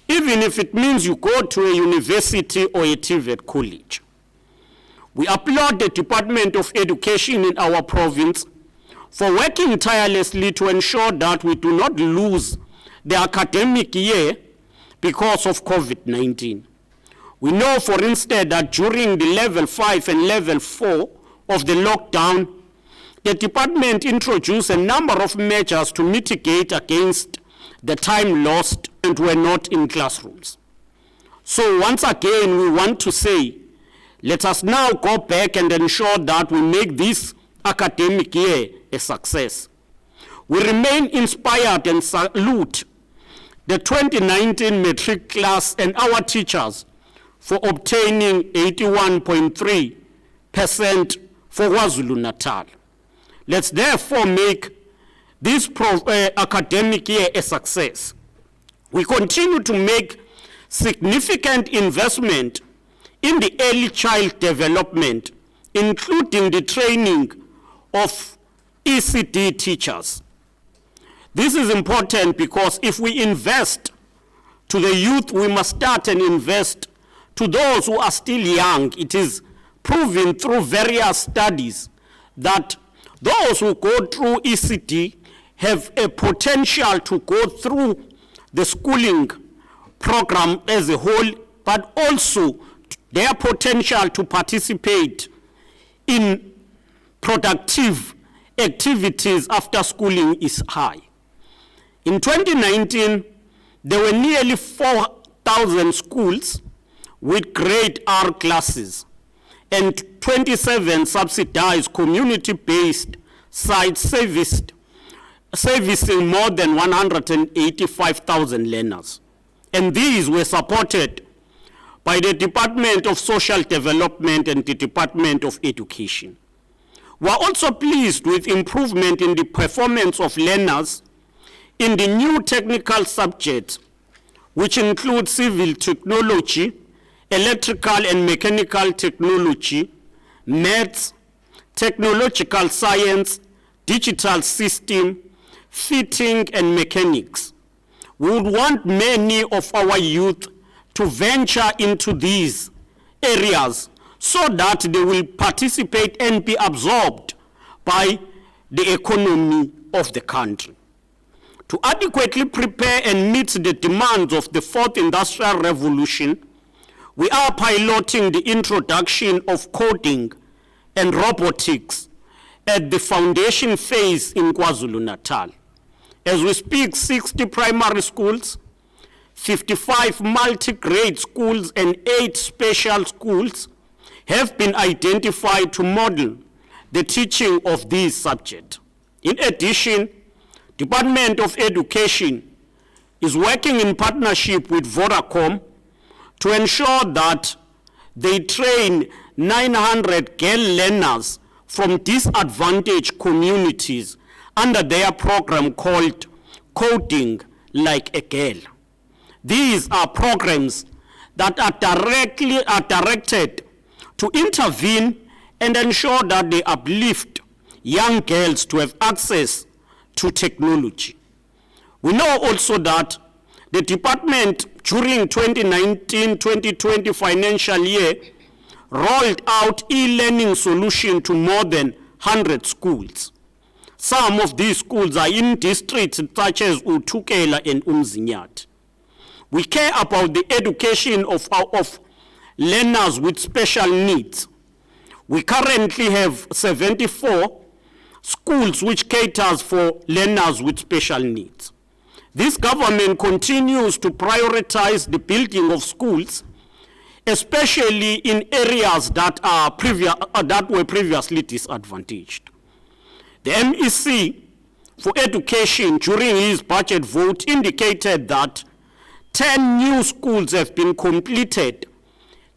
even if it means you go to a university or a TVET college. We applaud the Department of Education in our province for working tirelessly to ensure that we do not lose the academic year because of COVID-19. We know, for instance, that during the level 5 and level 4 of the lockdown, the department introduced a number of measures to mitigate against the time lost and were not in classrooms. So once again, we want to say, let us now go back and ensure that we make this academic year a success. We remain inspired and salute the 2019 matric class and our teachers for obtaining 81.3% for KwaZulu-Natal. Let's therefore make this academic year a success. We continue to make significant investment in the early child development, including the training of ECD teachers. This is important because if we invest to the youth, we must start and invest to those who are still young. It is proven through various studies that those who go through ECD have a potential to go through the schooling program as a whole, but also their potential to participate in productive activities after schooling is high. In 2019, there were nearly 4,000 schools with grade R classes and 27 subsidized community-based sites servicing more than 185,000 learners. And these were supported by the Department of Social Development and the Department of Education. We are also pleased with improvement in the performance of learners in the new technical subjects, which include civil technology, electrical and mechanical technology, maths, technological science, digital system, fitting and mechanics. We would want many of our youth to venture into these areas so that they will participate and be absorbed by the economy of the country. To adequately prepare and meet the demands of the fourth industrial revolution, we are piloting the introduction of coding and robotics at the foundation phase in KwaZulu-Natal. As we speak, 60 primary schools, 55 multi-grade schools, and 8 special schools have been identified to model the teaching of these subjects. In addition, Department of Education is working in partnership with Vodacom to ensure that they train 900 girl learners from disadvantaged communities under their program called Coding Like a Girl. These are programs that are directed to intervene and ensure that they uplift young girls to have access to technology. We know also that the department during 2019-2020 financial year rolled out e-learning solution to more than 100 schools. Some of these schools are in districts such as uThukela and Umzinyathi. We care about the education of learners with special needs. We currently have 74 schools which caters for learners with special needs. This government continues to prioritize the building of schools, especially in areas that were previously disadvantaged. The MEC for Education during his budget vote indicated that 10 new schools have been completed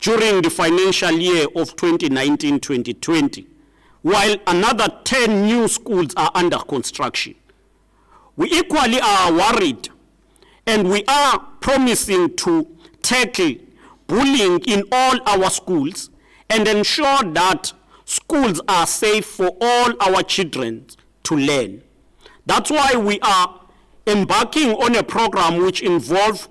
during the financial year of 2019-2020, while another 10 new schools are under construction. We equally are worried, and we are promising to tackle bullying in all our schools and ensure that schools are safe for all our children to learn. That's why we are embarking on a program which involves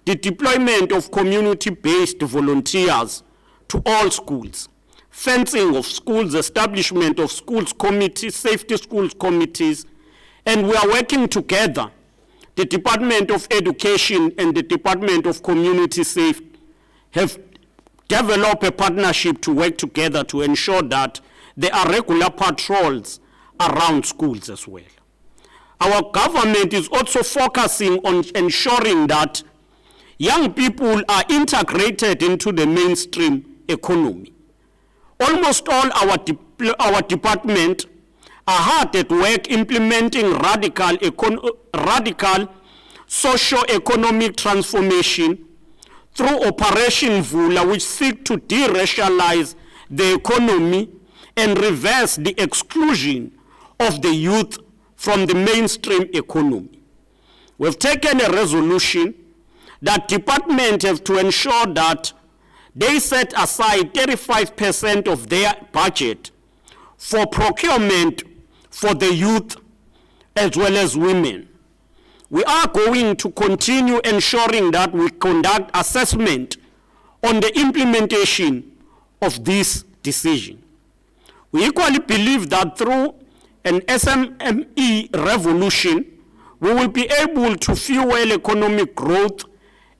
the deployment of community-based volunteers to all schools, fencing of schools, establishment of schools committees, safety schools committees, and we are working together. The Department of Education and the Department of Community Safety have developed a partnership to work together to ensure that there are regular patrols around schools as well. Our government is also focusing on ensuring that young people are integrated into the mainstream economy. Almost all our department are hard at work implementing radical socio-economic transformation through Operation Vula, which seek to de-racialize the economy and reverse the exclusion of the youth from the mainstream economy. We've taken a resolution that department have to ensure that they set aside 35% of their budget for procurement for the youth as well as women. We are going to continue ensuring that we conduct assessment on the implementation of this decision. We equally believe that through an SMME revolution, we will be able to fuel economic growth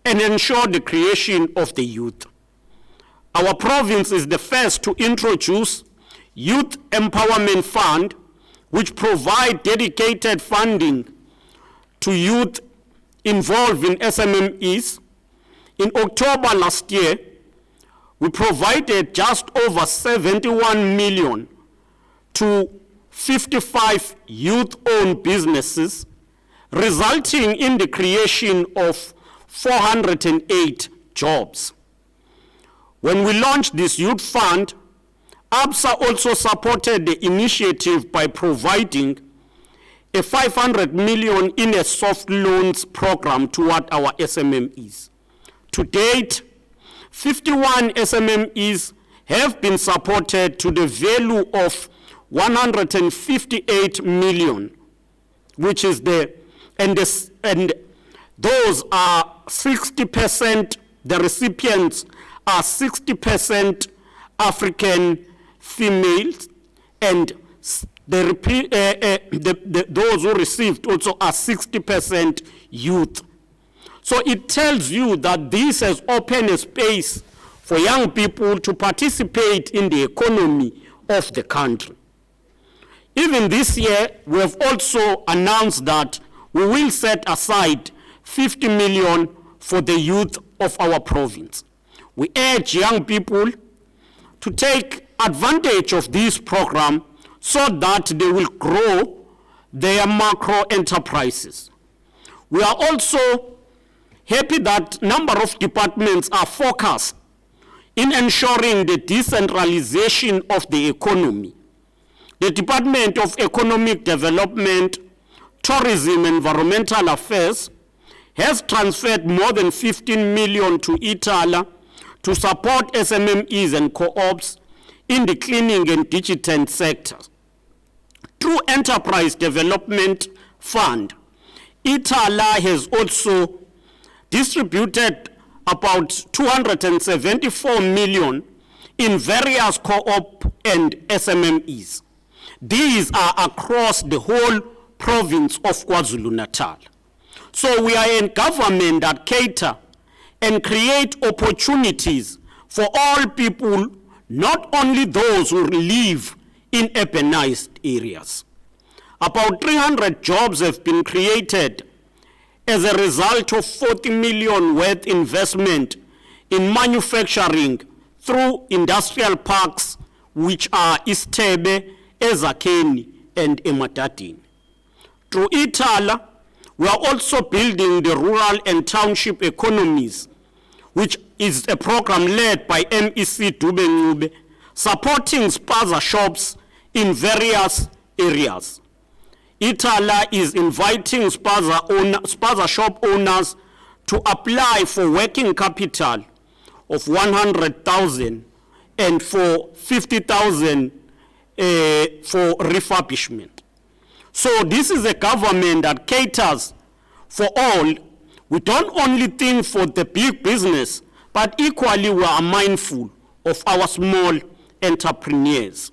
and ensure the creation of the youth. Our province is the first to introduce Youth Empowerment Fund, which provide dedicated funding to youth involved in SMMEs. In October last year, we provided just over 71 million to 55 youth-owned businesses, resulting in the creation of 408 jobs. When we launched this youth fund, ABSA also supported the initiative by providing a 500 million in a soft loans program toward our SMMEs. To date, 51 SMMEs have been supported to the value of 158 million, which is and those are 60%, the recipients are 60% African females and those who received also are 60% youth. So it tells you that this has opened a space for young people to participate in the economy of the country. Even this year, we have also announced that we will set aside 50 million for the youth of our province. We urge young people to take advantage of this program so that they will grow their macro enterprises. We are also happy that number of departments are focused in ensuring the decentralization of the economy. The Department of Economic Development, Tourism and Environmental Affairs has transferred more than 15 million to Zikalala to support SMMEs and co-ops in the cleaning and digital sectors. Through Enterprise Development Fund, Zikalala has also distributed about 274 million in various co-op and SMMEs. These are across the whole province of KwaZulu-Natal. So we are a government that cater and create opportunities for all people, not only those who live in urbanized areas. About 300 jobs have been created as a result of 40 million worth investment in manufacturing through industrial parks, which are Istebe, Ezakeni, and Ematadini. Through Zikalala, we are also building the rural and township economies, which is a program led by MEC Dube, supporting spaza shops in various areas. Zikalala is inviting spaza shop owners to apply for working capital of 100,000 and for 50,000 for refurbishment. So this is a government that caters for all. We don't only think for the big business, but equally we are mindful of our small entrepreneurs.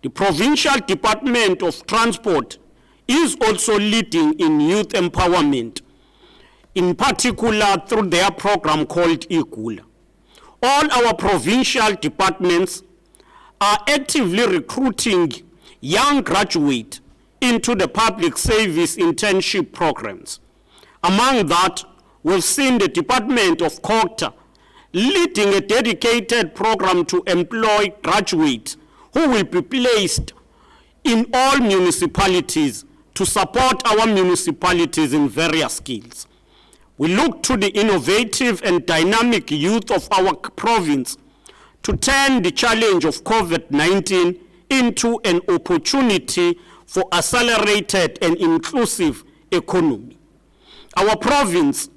The Provincial Department of Transport is also leading in youth empowerment, in particular through their program called Ikula. All our provincial departments are actively recruiting young graduates into the public service internship programs. Among that, we've seen the Department of Culture leading a dedicated program to employ graduates who will be placed in all municipalities to support our municipalities in various skills. We look to the innovative and dynamic youth of our province to turn the challenge of COVID-19 into an opportunity for accelerated and inclusive economy. Our province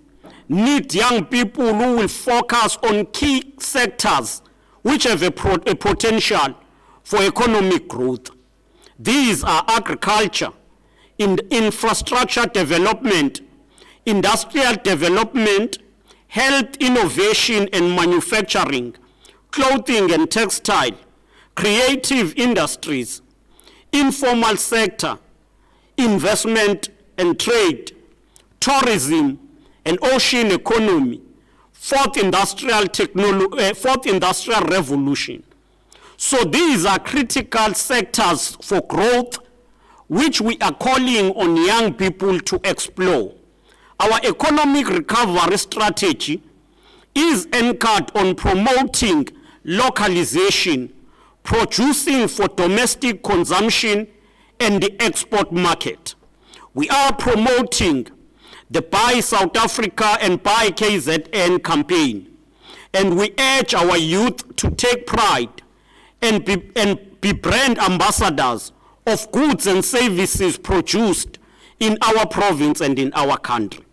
needs young people who will focus on key sectors which have a potential for economic growth. These are agriculture, infrastructure development, industrial development, health innovation and manufacturing, clothing and textile, creative industries, informal sector, investment and trade, tourism and ocean economy, fourth industrial revolution. So these are critical sectors for growth, which we are calling on young people to explore. Our economic recovery strategy is anchored on promoting localization, producing for domestic consumption and the export market. We are promoting the Buy South Africa and Buy KZN campaign, and we urge our youth to take pride and be brand ambassadors of goods and services produced in our province and in our country.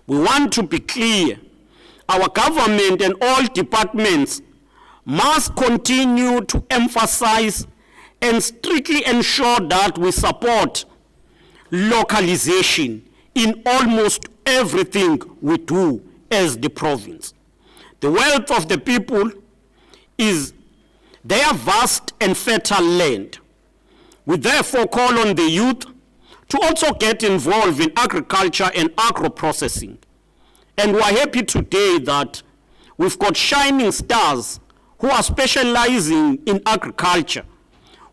We want to be clear, our government and all departments must continue to emphasize and strictly ensure that we support localization in almost everything we do as the province. The wealth of the people is their vast and fertile land. We therefore call on the youth to also get involved in agriculture and agro-processing. And we're happy today that we've got shining stars who are specializing in agriculture.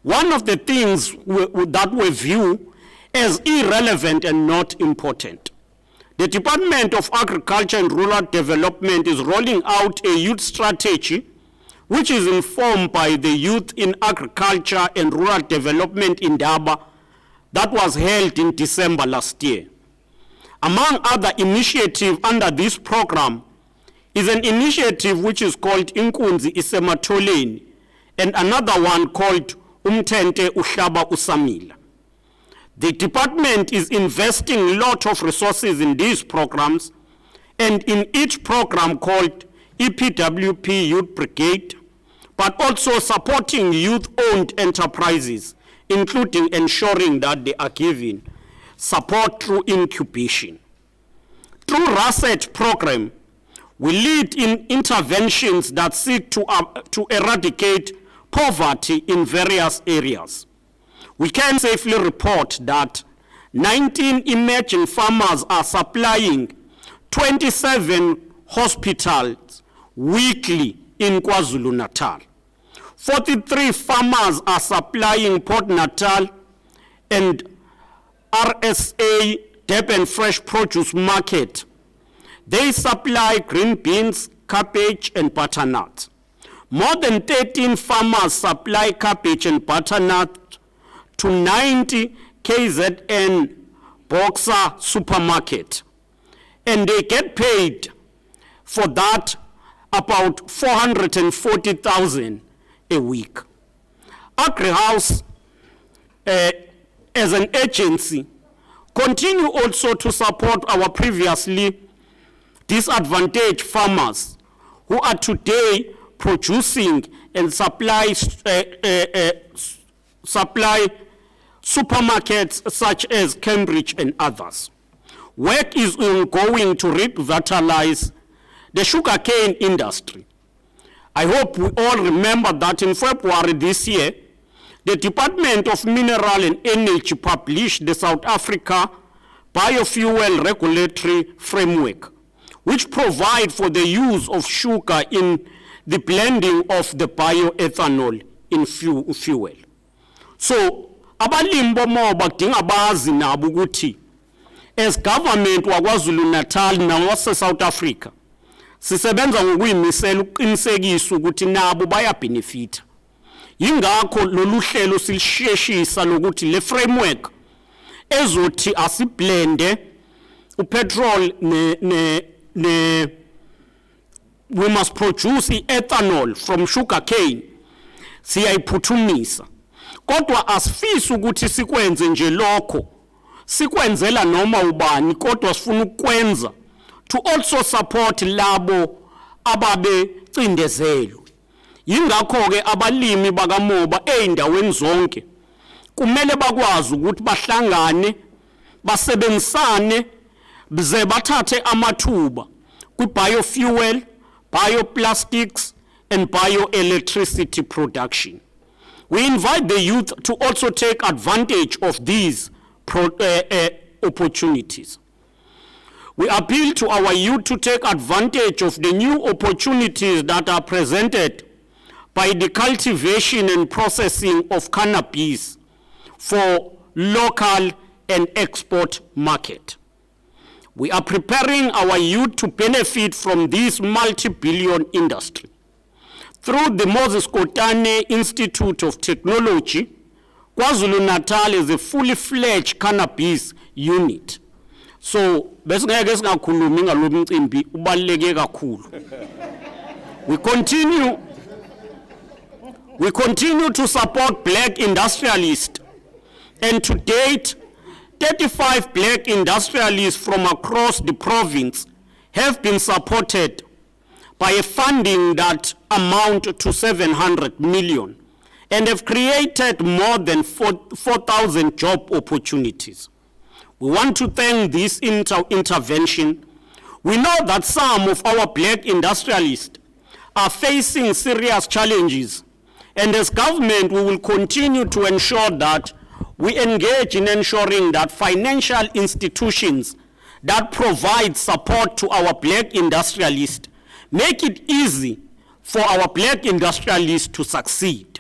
One of the things that we view as irrelevant and not important. The Department of Agriculture and Rural Development is rolling out a youth strategy which is informed by the Youth in Agriculture and Rural Development in Daba that was held in December last year. Among other initiatives under this program is an initiative which is called Inkunzi Isematoleni and another one called Umtente Uhlaba Usamila. The department is investing a lot of resources in these programs, and in each program called EPWP Youth Brigade, but also supporting youth-owned enterprises, including ensuring that they are given support through incubation. Through RASET program, we lead in interventions that seek to eradicate poverty in various areas. We can safely report that 19 emerging farmers are supplying 27 hospitals weekly in KwaZulu-Natal. 43 farmers are supplying Port Natal and RSA Durban Fresh Produce Market. They supply green beans, cabbage, and butternut. More than 13 farmers supply cabbage and butternut to 90 KZN Boxer supermarket. And they get paid for that about 440,000 a week. AgriHouse, as an agency, continue also to support our previously disadvantaged farmers who are today producing and supply supermarkets such as Cambridge and others. Work is ongoing to revitalize the sugarcane industry. I hope we all remember that in February this year, the Department of Mineral and Energy published the South Africa Biofuel Regulatory Framework, which provides for the use of sugar in the blending of the bioethanol in fuel. So, abalimi bomoba badinga bazi nabo ukuthi as government waKwaZulu-Natal nawase South Africa sisebenza ngokuyimisela ukuqinisekisa ukuthi nabo bayabenefita. Yingakho lolu hlelo silisheshisa lokuthi le framework ezothi asiblende upetrol we must produce ethanol from sugarcane siyayiphuthumisa. Kodwa asifisi ukuthi sikwenze nje lokho sikwenzela noma ubani, kodwa sifuna ukwenza to also support labo ababe cindezelwe. Yingakho ke abalimi bakamoba eindaweni zonke kumele bakwazi ukuthi bahlangane basebenzisane bize bathathe amathuba ku biofuel, bioplastics and bioelectricity production. We invite the youth to also take advantage of these opportunities. We appeal to our youth to take advantage of the new opportunities that are presented by the cultivation and processing of cannabis for local and export market. We are preparing our youth to benefit from this multi-billion industry. Through the Moses Kotane Institute of Technology, KwaZulu-Natal is a fully fledged cannabis unit. So, we continue to support black industrialists, and to date, 35 black industrialists from across the province have been supported by a funding that amount to 700 million and have created more than 4,000 job opportunities. We want to thank this intervention. We know that some of our black industrialists are facing serious challenges, and as government we will continue to ensure that we engage in ensuring that financial institutions that provide support to our black industrialists make it easy for our black industrialists to succeed.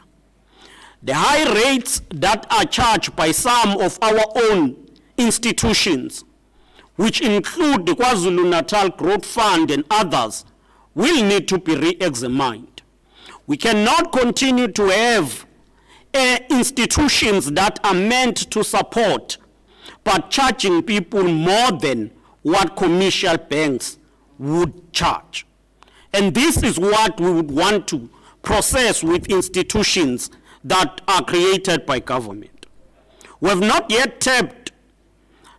The high rates that are charged by some of our own institutions, which include the KwaZulu-Natal Growth Fund and others, will need to be re-examined. We cannot continue to have institutions that are meant to support, but charging people more than what commercial banks would charge. And this is what we would want to process with institutions that are created by government. We have not yet tapped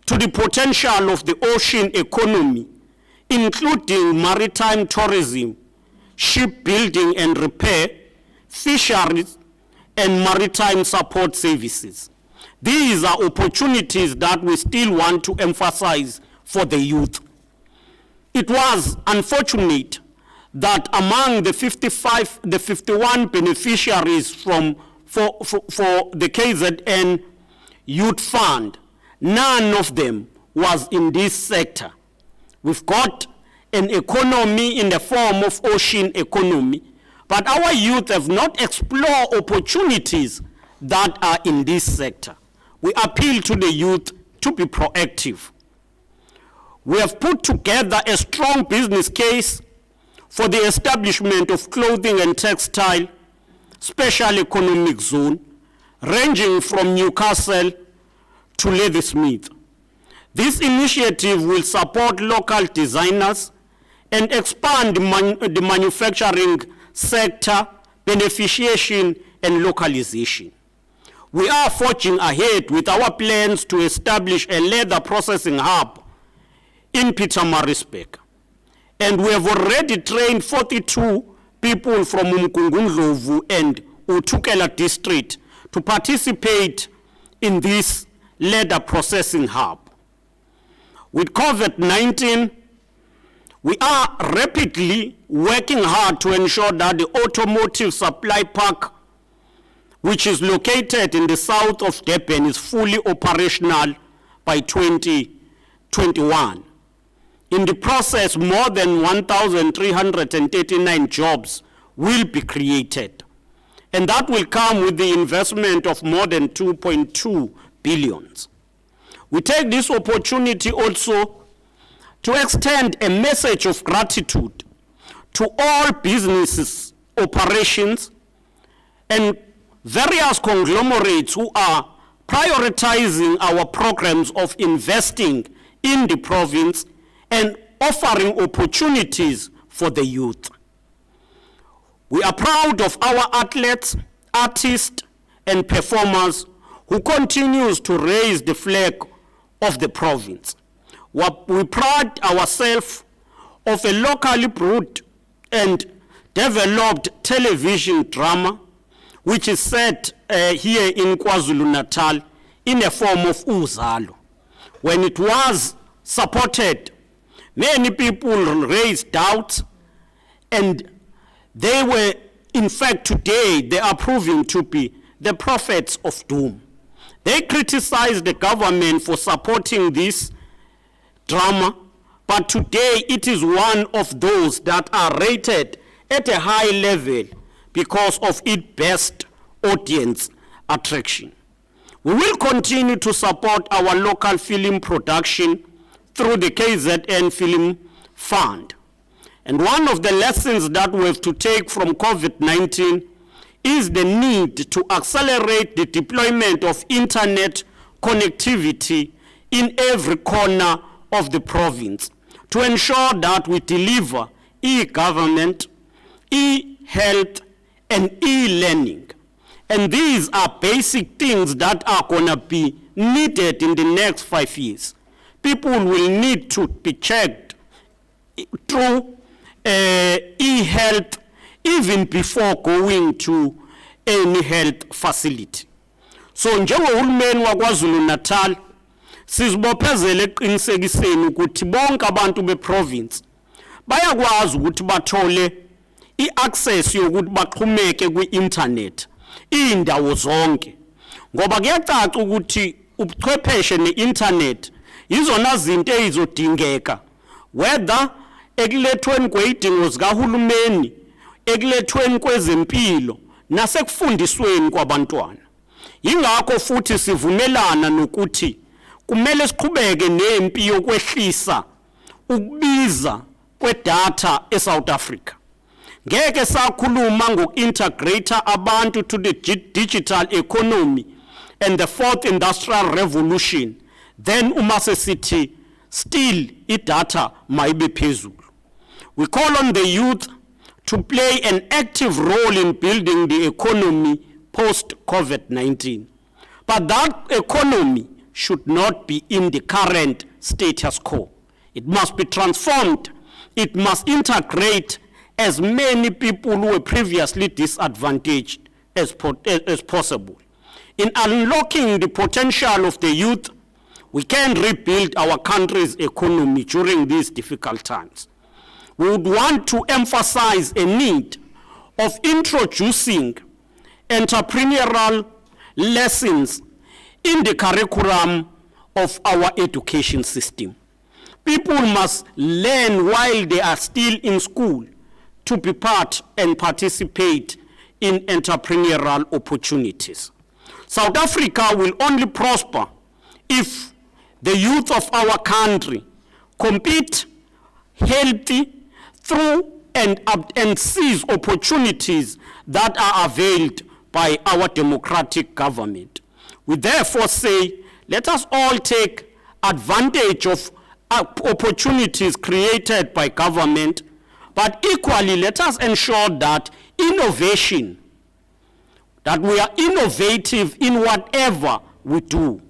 to the potential of the ocean economy, including maritime tourism, shipbuilding and repair, fisheries, and maritime support services. These are opportunities that we still want to emphasize for the youth. It was unfortunate that among the 51 beneficiaries for the KZN Youth Fund, none of them was in this sector. We've got an economy in the form of ocean economy, but our youth have not explored opportunities that are in this sector. We appeal to the youth to be proactive. We have put together a strong business case for the establishment of clothing and textile special economic zone, ranging from Newcastle to Ladysmith. This initiative will support local designers and expand the manufacturing sector, beneficiation and localization. We are forging ahead with our plans to establish a leather processing hub in Pietermaritzburg. And we have already trained 42 people from Umkungundlovu and Utukela district to participate in this leather processing hub. With COVID-19, we are rapidly working hard to ensure that the automotive supply park, which is located in the south of Durban, is fully operational by 2021. In the process, more than 1,339 jobs will be created. And that will come with the investment of more than 2.2 billion. We take this opportunity also to extend a message of gratitude to all businesses, operations, and various conglomerates who are prioritizing our programs of investing in the province and offering opportunities for the youth. We are proud of our athletes, artists, and performers who continues to raise the flag of the province. We pride ourselves of a locally brewed and developed television drama, which is set here in KwaZulu-Natal in a form of Uzalo. When it was supported, many people raised doubts, and they were, in fact, today, they are proving to be the prophets of doom. They criticized the government for supporting this drama, but today it is one of those that are rated at a high level because of its best audience attraction. We will continue to support our local film production through the KZN Film Fund. And one of the lessons that we have to take from COVID-19 is the need to accelerate the deployment of internet connectivity in every corner of the province to ensure that we deliver e-government, e-health, and e-learning. And these are basic things that are going to be needed in the next 5 years. People will need to be checked through e-health even before going to any health facility. So njengohulumeni waKwaZulu-Natal sizibophezele eqinisekiseni ukuthi bonke abantu beprovince bayakwazi ukuthi bathole i-access yokuthi baxhumeke kwi-internet indawo zonke, ngoba kuyacaca ukuthi ubuchwepheshe ne-internet izona zinto ezizodingeka whether ekulethweni kwezidingo zikahulumeni, ekulethweni kwezempilo nasekufundisweni kwabantwana. Ingakho futhi sivumelana nokuthi kumele siqhubeke nempi yokwehlisa ukubiza kwedatha eSouth Africa. Ngeke sakhuluma ngoku-integrate abantu to the digital economy and the fourth industrial revolution, then umase sithi still idata mayibe phezulu. We call on the youth to play an active role in building the economy post-COVID-19. But that economy should not be in the current status quo. It must be transformed. It must integrate as many people who were previously disadvantaged as possible. In unlocking the potential of the youth, we can rebuild our country's economy during these difficult times. We would want to emphasize a need of introducing entrepreneurial lessons in the curriculum of our education system. People must learn while they are still in school to be part and participate in entrepreneurial opportunities. South Africa will only prosper if the youth of our country compete healthy through and seize opportunities that are availed by our democratic government. We therefore say, let us all take advantage of opportunities created by government, but equally let us ensure that innovation, that we are innovative in whatever we do.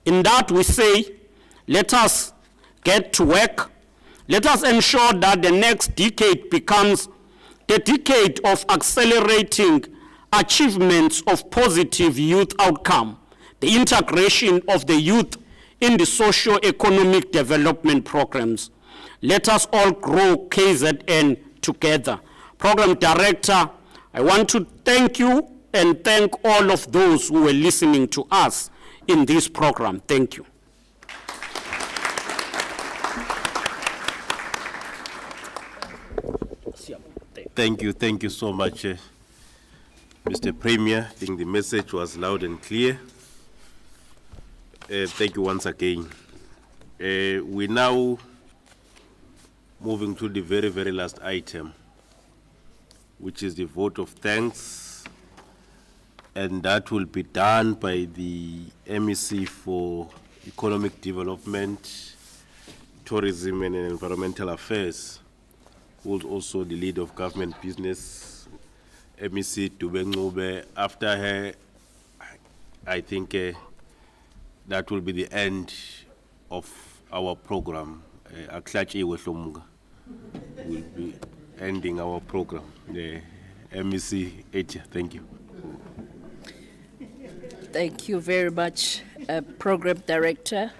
In that we say, let us get to work. Let us ensure that the next decade becomes the decade of accelerating achievements of positive youth outcome, the integration of the youth in the socio-economic development programs. Let us all grow KZN together. Program Director, I want to thank you and thank all of those who were listening to us in this program. Thank you. Thank you so much, Mr. Premier. I think the message was loud and clear. Thank you once again. We now moving to the very, very last item, which is the vote of thanks, and that will be done by the MEC for Economic Development, Tourism and Environmental Affairs, who is also the lead of government business, MEC Dube. After her, I think that will be the end of our program. Will be ending our program. The MEC H, thank you. Thank you very much, Program Director.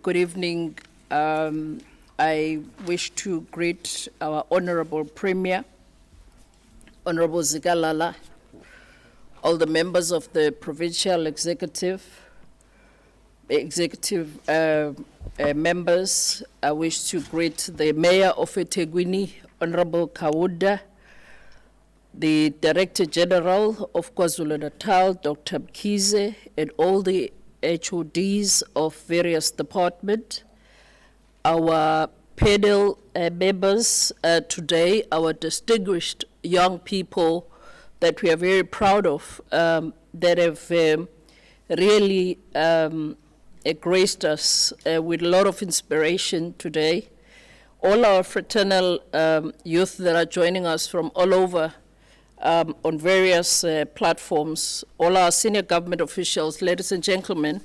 Good evening. I wish to greet our Honorable Premier, Honorable Zikalala, all the members of the Provincial Executive members. I wish to greet the Mayor of eThekwini, Honorable Kawuda, the Director General of KwaZulu-Natal, Dr. Mkhize, and all the HODs of various departments, our panel members today, our distinguished young people that we are very proud of, that have really graced us with a lot of inspiration today. All our fraternal youth that are joining us from all over on various platforms, all our senior government officials, ladies and gentlemen,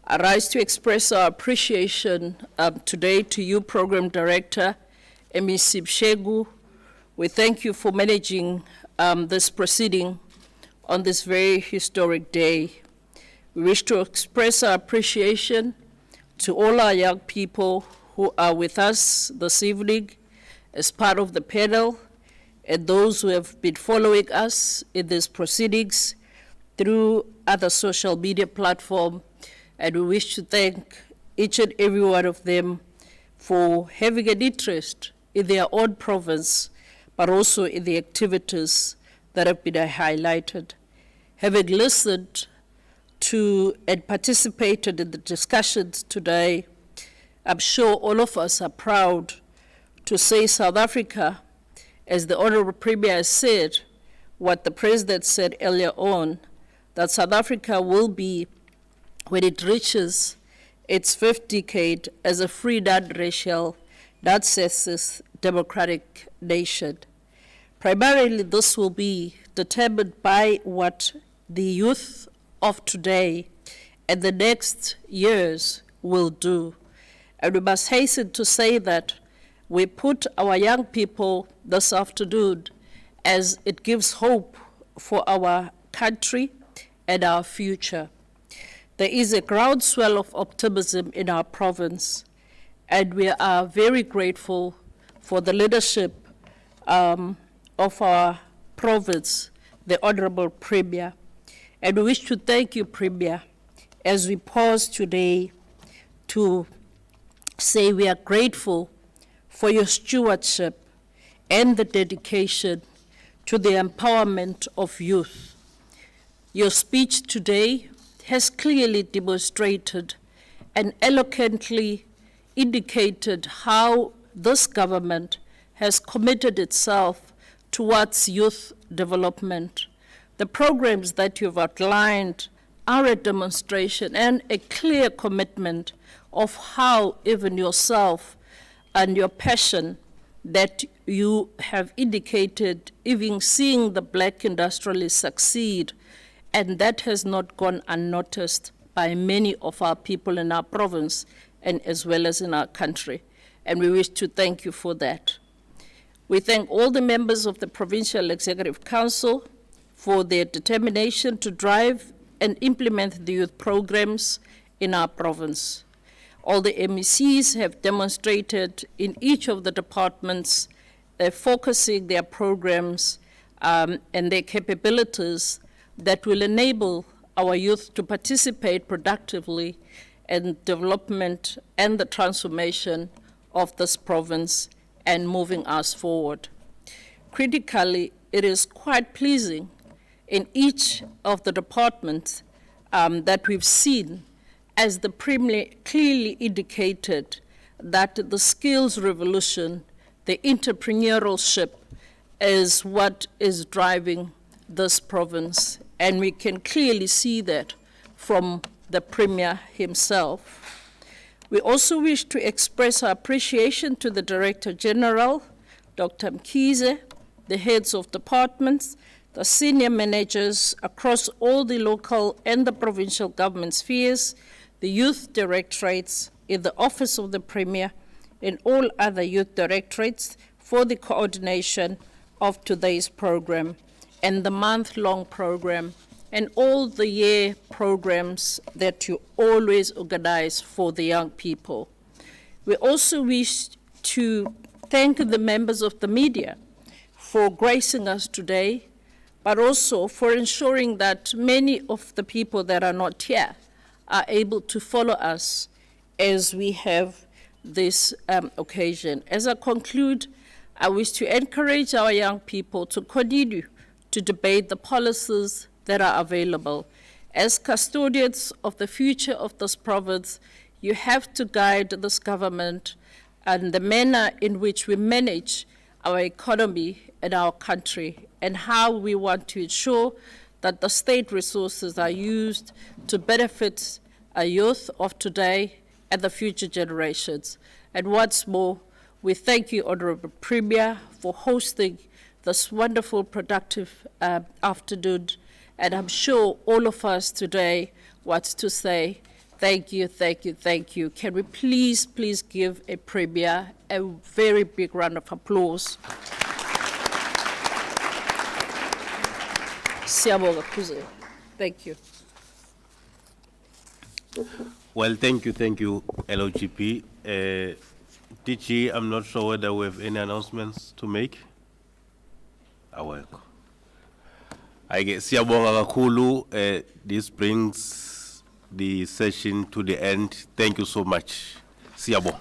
I rise to express our appreciation today to you, Program Director, MEC Mshegu. We thank you for managing this proceeding on this very historic day. We wish to express our appreciation to all our young people who are with us this evening as part of the panel, and those who have been following us in these proceedings through other social media platforms, and we wish to thank each and every one of them for having an interest in their own province, but also in the activities that have been highlighted. Having listened to and participated in the discussions today, I'm sure all of us are proud to say South Africa, as the Honorable Premier has said, what the President said earlier on, that South Africa will be, when it reaches its fifth decade, as a free, non-racial, non-sexist, democratic nation. Primarily, this will be determined by what the youth of today and the next years will do. And we must hasten to say that we put our young people this afternoon as it gives hope for our country and our future. There is a groundswell of optimism in our province, and we are very grateful for the leadership of our province, the Honorable Premier. And we wish to thank you, Premier, as we pause today to say we are grateful for your stewardship and the dedication to the empowerment of youth. Your speech today has clearly demonstrated and eloquently indicated how this government has committed itself towards youth development. The programs that you've outlined are a demonstration and a clear commitment of how even yourself and your passion that you have indicated, even seeing the black industrialists succeed, and that has not gone unnoticed by many of our people in our province and as well as in our country. And we wish to thank you for that. We thank all the members of the Provincial Executive Council for their determination to drive and implement the youth programs in our province. All the MECs have demonstrated in each of the departments focusing their programs and their capabilities that will enable our youth to participate productively in development and the transformation of this province and moving us forward. Critically, it is quite pleasing in each of the departments that we've seen, as the Premier clearly indicated, that the skills revolution, the entrepreneurship, is what is driving this province. And we can clearly see that from the Premier himself. We also wish to express our appreciation to the Director General, Dr. Mkhize, the heads of departments, the senior managers across all the local and the provincial government spheres, the youth directorates in the Office of the Premier, and all other youth directorates for the coordination of today's program and the month-long program and all the year programs that you always organize for the young people. We also wish to thank the members of the media for gracing us today, but also for ensuring that many of the people that are not here are able to follow us as we have this occasion. As I conclude, I wish to encourage our young people to continue to debate the policies that are available. As custodians of the future of this province, you have to guide this government and the manner in which we manage our economy and our country, and how we want to ensure that the state resources are used to benefit our youth of today and the future generations. And once more, we thank you, Honorable Premier, for hosting this wonderful, productive afternoon. And I'm sure all of us today want to say thank you, thank you, thank you. Can we please give a Premier a very big round of applause? Thank you. Well, thank you, LOGP. DG, I'm not sure whether we have any announcements to make. Siyabonga kakhulu. This brings the session to the end. Thank you so much. Siyabonga.